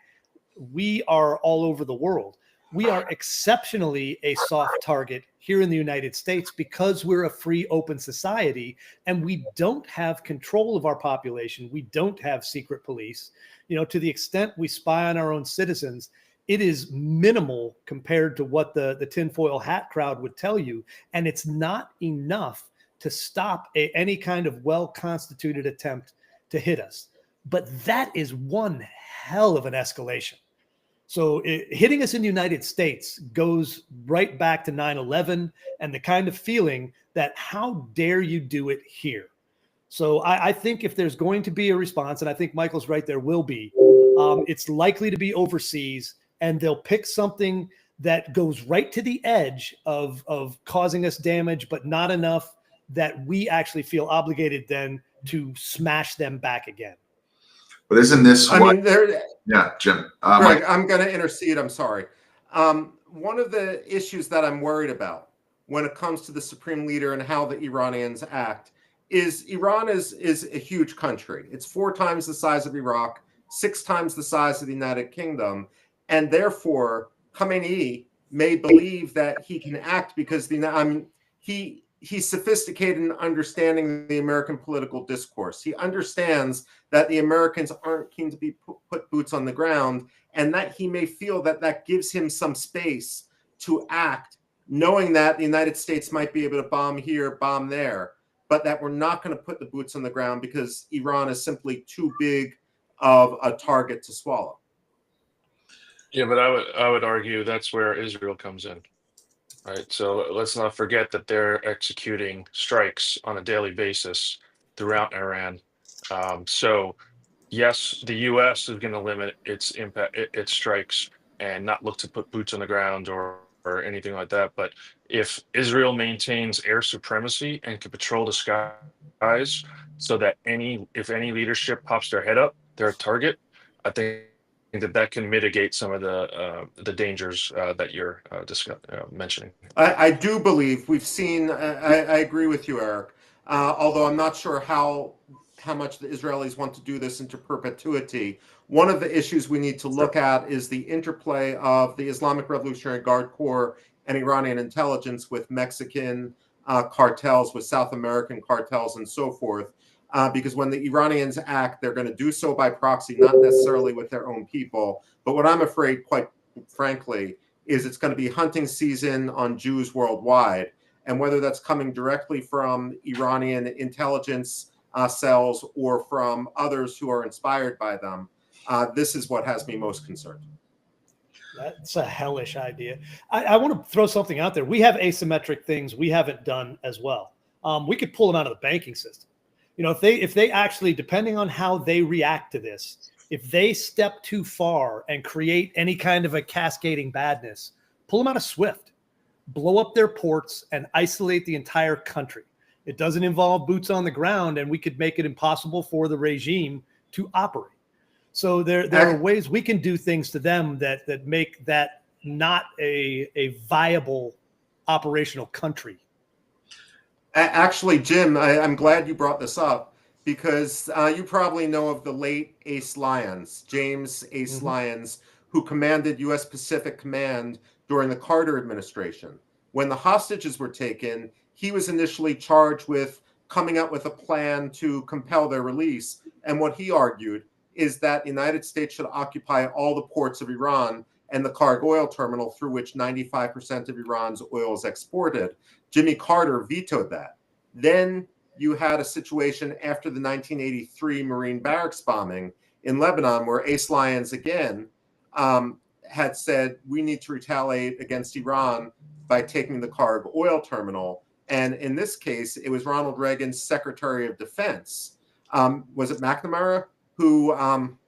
we are all over the world. We are exceptionally a soft target here in the United States because we're a free, open society and we don't have control of our population. We don't have secret police. You know, to the extent we spy on our own citizens, it is minimal compared to what the tinfoil hat crowd would tell you. And it's not enough to stop any kind of well-constituted attempt to hit us. But that is one hell of an escalation. So hitting us in the United States goes right back to 9/11 and the kind of feeling that how dare you do it here? So I think if there's going to be a response, and I think Michael's right, there will be, it's likely to be overseas, and they'll pick something that goes right to the edge of causing us damage, but not enough that we actually feel obligated then to smash them back again. But isn't this yeah, Jim. Greg, I'm going to intercede. I'm sorry. One of the issues that I'm worried about when it comes to the supreme leader and how the Iranians act is Iran is a huge country. It's 4 times the size of Iraq, 6 times the size of the United Kingdom, and therefore Khamenei may believe that he can act because he's sophisticated in understanding the American political discourse. He understands that the Americans aren't keen to be put boots on the ground, and that he may feel that that gives him some space to act, knowing that the United States might be able to bomb here, bomb there, but that we're not going to put the boots on the ground because Iran is simply too big of a target to swallow. Yeah, but I would argue that's where Israel comes in. Right. So let's not forget that they're executing strikes on a daily basis throughout Iran. So yes, the U.S. is going to limit its impact, its strikes, and not look to put boots on the ground or anything like that. But if Israel maintains air supremacy and can patrol the skies so that if any leadership pops their head up, they're a target, I think that can mitigate some of the dangers that you're mentioning. I do believe we've seen. I agree with you, Eric. Although I'm not sure how much the Israelis want to do this into perpetuity. One of the issues we need to look at is the interplay of the Islamic Revolutionary Guard Corps and Iranian intelligence with Mexican cartels, with South American cartels, and so forth. Because when the Iranians act, they're going to do so by proxy, not necessarily with their own people. But what I'm afraid, quite frankly, is it's going to be hunting season on Jews worldwide. And whether that's coming directly from Iranian intelligence cells or from others who are inspired by them, this is what has me most concerned. That's a hellish idea. I want to throw something out there. We have asymmetric things we haven't done as well. We could pull them out of the banking system. You know, if they actually, depending on how they react to this, if they step too far and create any kind of a cascading badness, pull them out of SWIFT, blow up their ports and isolate the entire country. It doesn't involve boots on the ground, and we could make it impossible for the regime to operate. So there are ways we can do things to them that make that not a viable operational country. Actually, Jim, I'm glad you brought this up because you probably know of the late Ace Lyons, James Ace Lyons, who commanded U.S. Pacific Command during the Carter administration. When the hostages were taken, he was initially charged with coming up with a plan to compel their release. And what he argued is that the United States should occupy all the ports of Iran and the Karg oil terminal through which 95% of Iran's oil is exported. Jimmy Carter vetoed that. Then you had a situation after the 1983 Marine barracks bombing in Lebanon where Ace Lyons again had said, we need to retaliate against Iran by taking the Karg oil terminal. And in this case, it was Ronald Reagan's Secretary of Defense. Was it McNamara? Who, I'm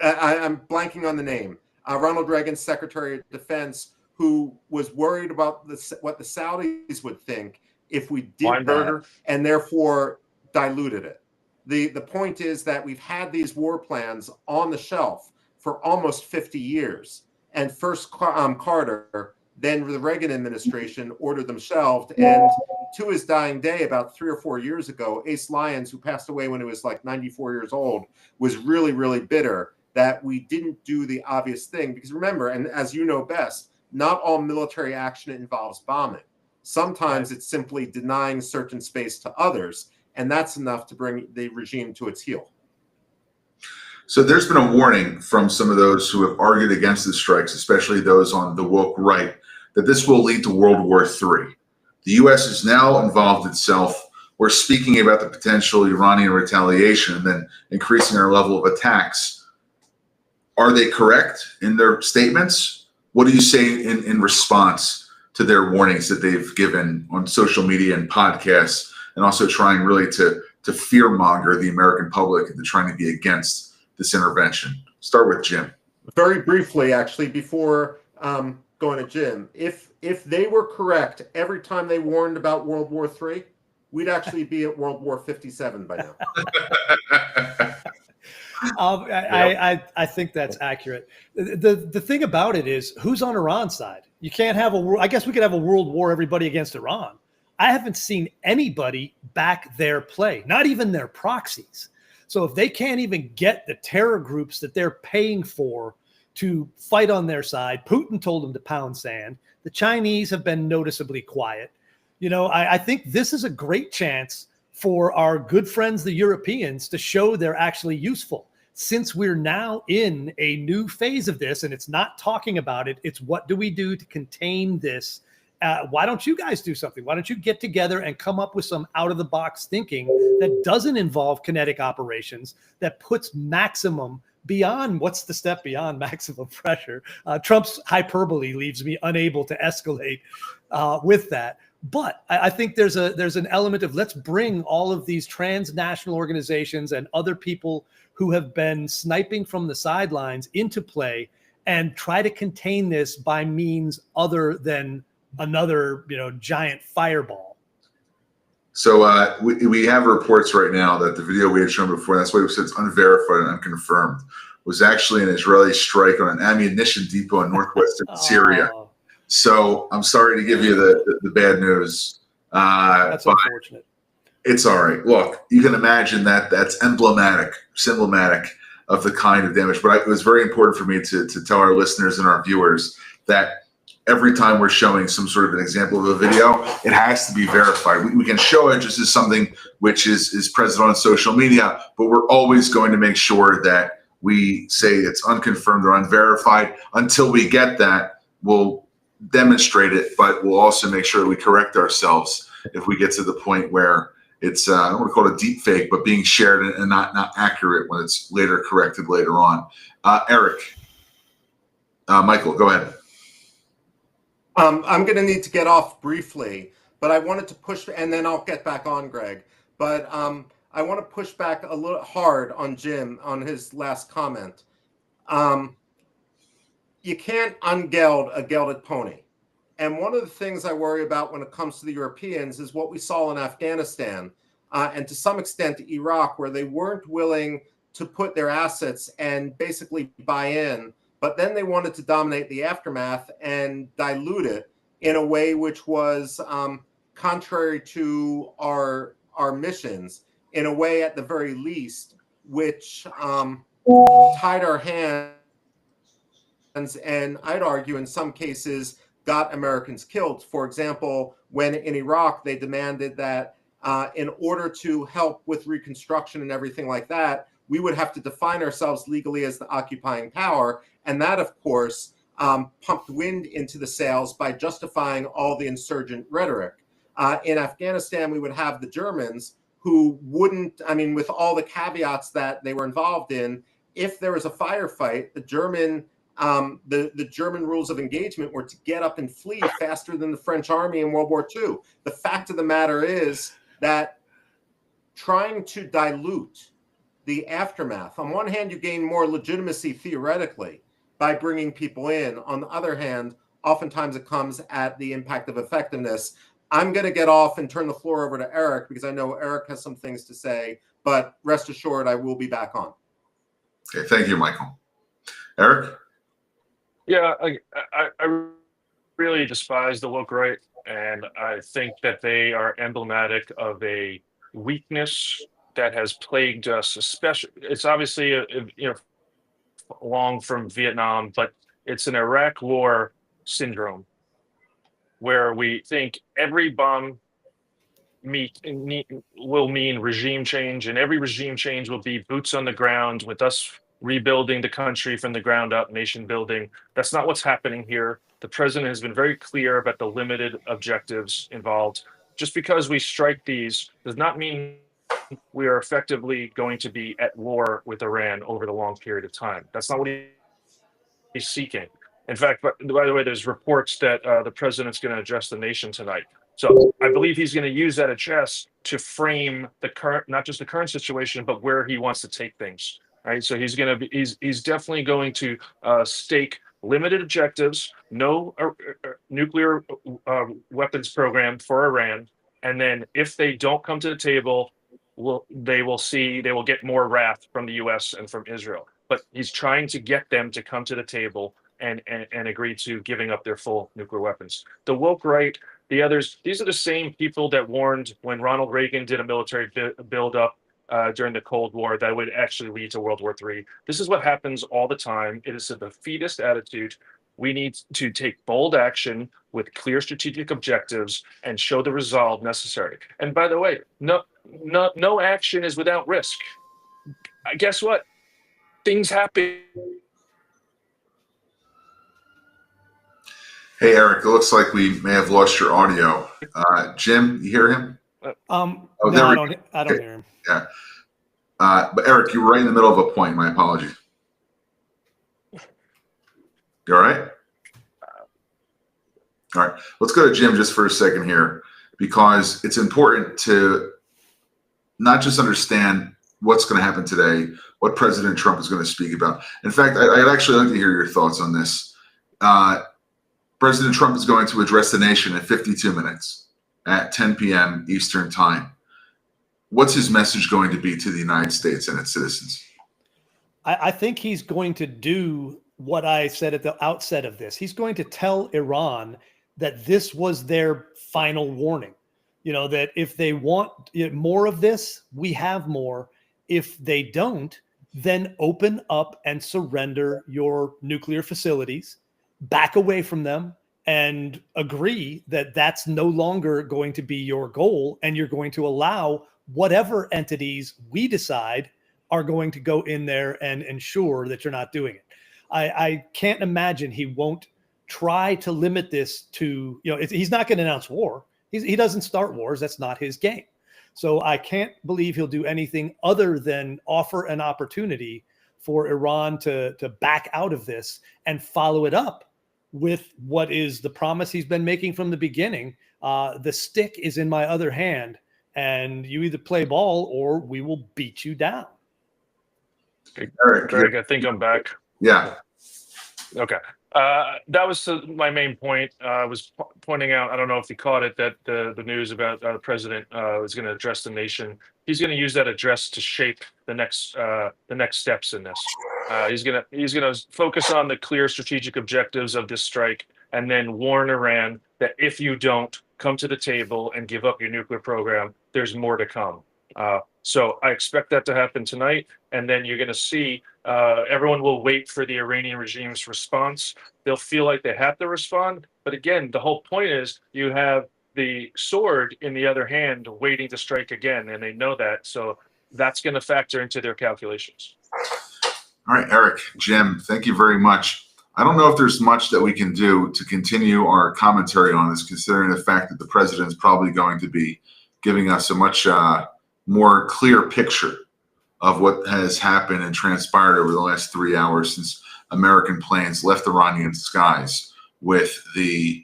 blanking on the name. Ronald Reagan's Secretary of Defense, who was worried about what the Saudis would think if we did that, and therefore diluted it. The point is that we've had these war plans on the shelf for almost 50 years. And first Carter, then the Reagan administration ordered them shelved. And to his dying day, about 3 or 4 years ago, Ace Lyons, who passed away when he was like 94 years old, was really, really bitter that we didn't do the obvious thing. Because remember, and as you know best, not all military action involves bombing. Sometimes it's simply denying certain space to others, and that's enough to bring the regime to its heel. So there's been a warning from some of those who have argued against the strikes, especially those on the woke right, that this will lead to World War III. The U.S. is now involved itself. We're speaking about the potential Iranian retaliation and then increasing our level of attacks. Are they correct in their statements? What do you say in response to their warnings that they've given on social media and podcasts, and also trying really to fear-monger the American public into trying to be against this intervention? Start with Jim. Very briefly, actually, before going to Jim, if they were correct every time they warned about World War III, we'd actually be at World War 57 by now. I think that's accurate. The thing about it is, who's on Iran's side? You can't have I guess we could have a world war, everybody against Iran. I haven't seen anybody back their play, not even their proxies. So if they can't even get the terror groups that they're paying for to fight on their side, Putin told them to pound sand. The Chinese have been noticeably quiet. You know, I think this is a great chance for our good friends, the Europeans, to show they're actually useful. Since we're now in a new phase of this, and it's not talking about it, it's what do we do to contain this? Why don't you guys do something? Why don't you get together and come up with some out-of-the-box thinking that doesn't involve kinetic operations, that puts maximum beyond, what's the step beyond maximum pressure? Trump's hyperbole leaves me unable to escalate with that. But I think there's an element of, let's bring all of these transnational organizations and other people who have been sniping from the sidelines into play and try to contain this by means other than another, giant fireball. So we have reports right now that the video we had shown before, that's why we said it's unverified and unconfirmed, was actually an Israeli strike on an ammunition depot in northwestern Syria. So I'm sorry to give you the bad news. That's unfortunate. It's all right. Look, you can imagine that's symbolic of the kind of damage. But it was very important for me to tell our listeners and our viewers that every time we're showing some sort of an example of a video, it has to be verified. We can show it just as something which is present on social media, but we're always going to make sure that we say it's unconfirmed or unverified. Until we get that, we'll demonstrate it, but we'll also make sure that we correct ourselves if we get to the point where it's, I don't want to call it a deep fake, but being shared and not accurate when it's later corrected later on. Michael, go ahead. I'm going to need to get off briefly, but I wanted to push, and then I'll get back on, Greg. But I want to push back a little hard on Jim on his last comment. You can't ungeld a gelded pony. And one of the things I worry about when it comes to the Europeans is what we saw in Afghanistan and to some extent Iraq, where they weren't willing to put their assets and basically buy in, but then they wanted to dominate the aftermath and dilute it in a way which was contrary to our missions in a way, at the very least, which tied our hands, and I'd argue in some cases got Americans killed. For example, when in Iraq they demanded that in order to help with reconstruction and everything like that, we would have to define ourselves legally as the occupying power. And that, of course, pumped wind into the sails by justifying all the insurgent rhetoric. In Afghanistan, we would have the Germans who wouldn't, I mean, with all the caveats that they were involved in, if there was a firefight, the German rules of engagement were to get up and flee faster than the French army in World War II. The fact of the matter is that trying to dilute the aftermath, on one hand, you gain more legitimacy theoretically by bringing people in. On the other hand, oftentimes it comes at the impact of effectiveness. I'm going to get off and turn the floor over to Eric because I know Eric has some things to say, but rest assured, I will be back on. Okay, thank you, Michael. Eric? Yeah, I really despise the woke right, and I think that they are emblematic of a weakness that has plagued us, especially. It's obviously long from Vietnam, but it's an Iraq war syndrome where we think every bomb will mean regime change, and every regime change will be boots on the ground with us rebuilding the country from the ground up, nation building. That's not what's happening here. The president has been very clear about the limited objectives involved. Just because we strike these does not mean we are effectively going to be at war with Iran over the long period of time. That's not what he's seeking. In fact, by the way, there's reports that the president's going to address the nation tonight. So I believe he's going to use that address to frame the current, not just the current situation, but where he wants to take things. Right. So he's going to be, he's definitely going to stake limited objectives, no nuclear weapons program for Iran. And then if they don't come to the table, they will get more wrath from the US and from Israel. But he's trying to get them to come to the table and agree to giving up their full nuclear weapons. The woke right, the others, these are the same people that warned when Ronald Reagan did a military buildup during the Cold War that would actually lead to World War III. This is what happens all the time. It is a defeatist attitude. We need to take bold action with clear strategic objectives and show the resolve necessary. And by the way, no action is without risk. Guess what? Things happen. Hey, Eric, it looks like we may have lost your audio. Jim, you hear him? No, I don't hear him. Yeah. But Eric, you were right in the middle of a point. My apologies. You all right? All right. Let's go to Jim just for a second here, because it's important to not just understand what's going to happen today, what President Trump is going to speak about. In fact, I'd actually like to hear your thoughts on this. President Trump is going to address the nation in 52 minutes at 10 p.m. Eastern Time. What's his message going to be to the United States and its citizens? I think he's going to do what I said at the outset of this. He's going to tell Iran that this was their final warning. You know, that if they want more of this, we have more. If they don't, then open up and surrender your nuclear facilities, back away from them, and agree that that's no longer going to be your goal, and you're going to allow whatever entities we decide are going to go in there and ensure that you're not doing it. I can't imagine he won't try to limit this to, he's not going to announce war. He doesn't start wars. That's not his game. So I can't believe he'll do anything other than offer an opportunity for Iran to back out of this and follow it up with what is the promise he's been making from the beginning. The stick is in my other hand, and you either play ball or we will beat you down. Eric, Greg, I think I'm back. Yeah. Okay. That was my main point. I was pointing out, I don't know if you caught it, that the news about the president is going to address the nation. He's going to use that address to shape the next steps in this. He's going to focus on the clear strategic objectives of this strike, and then warn Iran that if you don't, come to the table and give up your nuclear program, there's more to come. So I expect that to happen tonight, and then you're going to see everyone will wait for the Iranian regime's response. They'll feel like they have to respond, but again, the whole point is you have the sword in the other hand waiting to strike again, and they know that, so that's going to factor into their calculations. All right, Eric, Jim, thank you very much. I don't know if there's much that we can do to continue our commentary on this, considering the fact that the president is probably going to be giving us a much more clear picture of what has happened and transpired over the last 3 hours since American planes left Iranian skies with the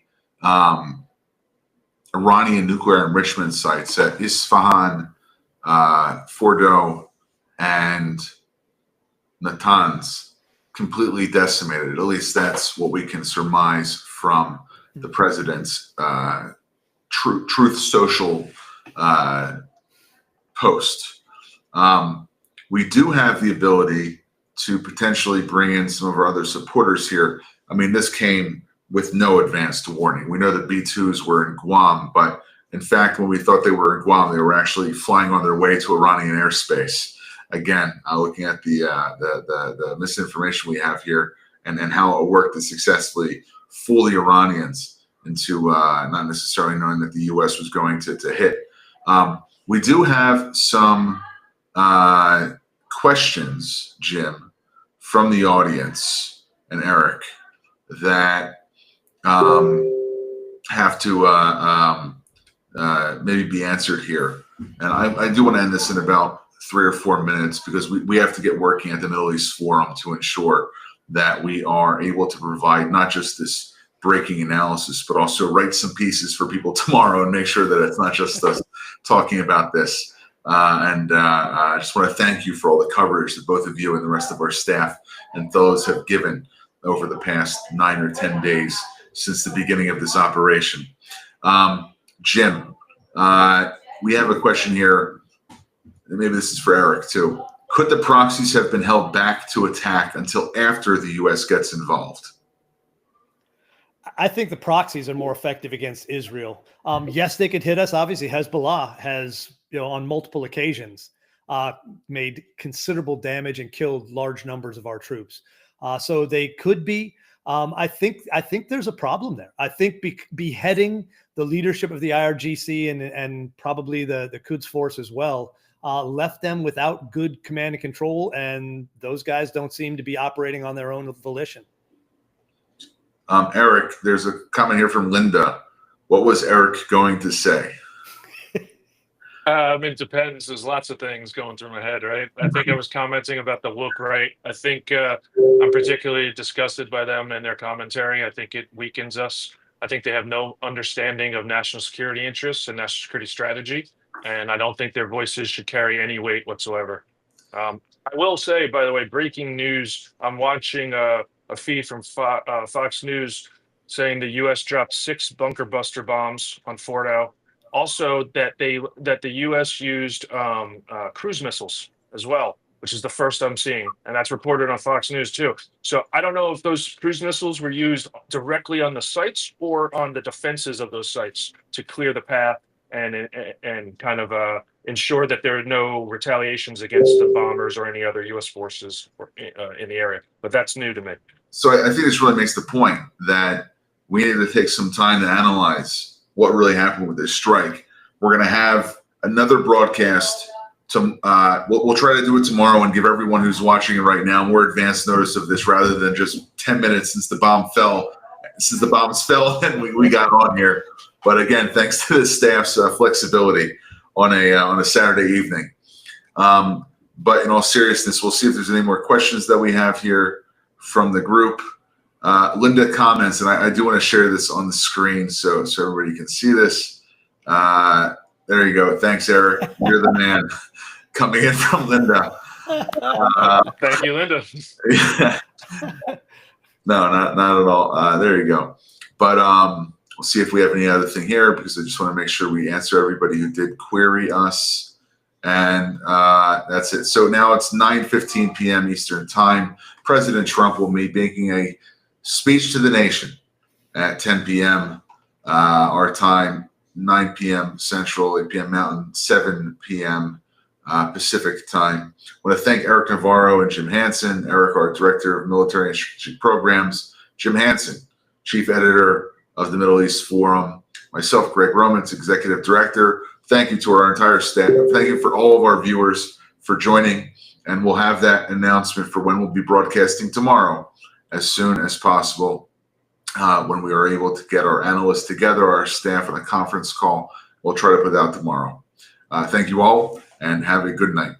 Iranian nuclear enrichment sites at Isfahan, Fordo, and Natanz completely decimated. At least that's what we can surmise from the president's Truth Social post. We do have the ability to potentially bring in some of our other supporters here. I mean, this came with no advanced warning. We know that B-2s were in Guam, but in fact, when we thought they were in Guam, they were actually flying on their way to Iranian airspace. Again, looking at the misinformation we have here and how it worked to successfully fool the Iranians into not necessarily knowing that the U.S. was going to hit. We do have some questions, Jim, from the audience and Eric that have to maybe be answered here. And I do want to end this in about 3 or 4 minutes because we have to get working at the Middle East Forum to ensure that we are able to provide not just this breaking analysis, but also write some pieces for people tomorrow and make sure that it's not just us talking about this. I just want to thank you for all the coverage that both of you and the rest of our staff and fellows have given over the past 9 or 10 days since the beginning of this operation. Jim, we have a question here. Maybe this is for Eric too. Could the proxies have been held back to attack until after the U.S. gets involved? I think the proxies are more effective against Israel. Yes, they could hit us. Obviously, Hezbollah has, on multiple occasions, made considerable damage and killed large numbers of our troops. So they could be. I think there's a problem there. I think beheading the leadership of the IRGC and probably the Quds Force as well left them without good command and control, and those guys don't seem to be operating on their own volition. Eric, there's a comment here from Linda. What was Eric going to say? It depends. There's lots of things going through my head, right? I think I was commenting about the woke right. I think I'm particularly disgusted by them and their commentary. I think it weakens us. I think they have no understanding of national security interests and national security strategy. And I don't think their voices should carry any weight whatsoever. I will say, by the way, breaking news, I'm watching a feed from Fox News saying the U.S. dropped 6 bunker buster bombs on Fordo. Also, that the U.S. used cruise missiles as well, which is the first I'm seeing, and that's reported on Fox News too. So I don't know if those cruise missiles were used directly on the sites or on the defenses of those sites to clear the path and kind of ensure that there are no retaliations against the bombers or any other U.S. forces in the area. But that's new to me. So I think this really makes the point that we need to take some time to analyze what really happened with this strike. We're going to have another broadcast. We'll try to do it tomorrow and give everyone who's watching it right now more advance notice of this rather than just 10 minutes since the bombs fell and we got on here. But again, thanks to the staff's flexibility on a Saturday evening. But in all seriousness, we'll see if there's any more questions that we have here from the group. Linda comments, and I do want to share this on the screen so everybody can see this. There you go. Thanks, Eric. You're the man. Coming in from Linda. Thank you, Linda. No, not at all. There you go. But we'll see if we have any other thing here because I just want to make sure we answer everybody who did query us. And that's it. So now it's 9:15 p.m. Eastern Time. President Trump will be making a speech to the nation at 10 p.m. Our time. 9 p.m. Central, 8 p.m. Mountain, 7 p.m. Pacific time. I want to thank Eric Navarro and Jim Hansen. Eric, our Director of Military and Strategic Programs. Jim Hansen, Chief Editor of the Middle East Forum. Myself, Greg Romans, Executive Director. Thank you to our entire staff. Thank you for all of our viewers for joining. And we'll have that announcement for when we'll be broadcasting tomorrow as soon as possible. When we are able to get our analysts together, our staff on a conference call, we'll try to put that out tomorrow. Thank you all, and have a good night.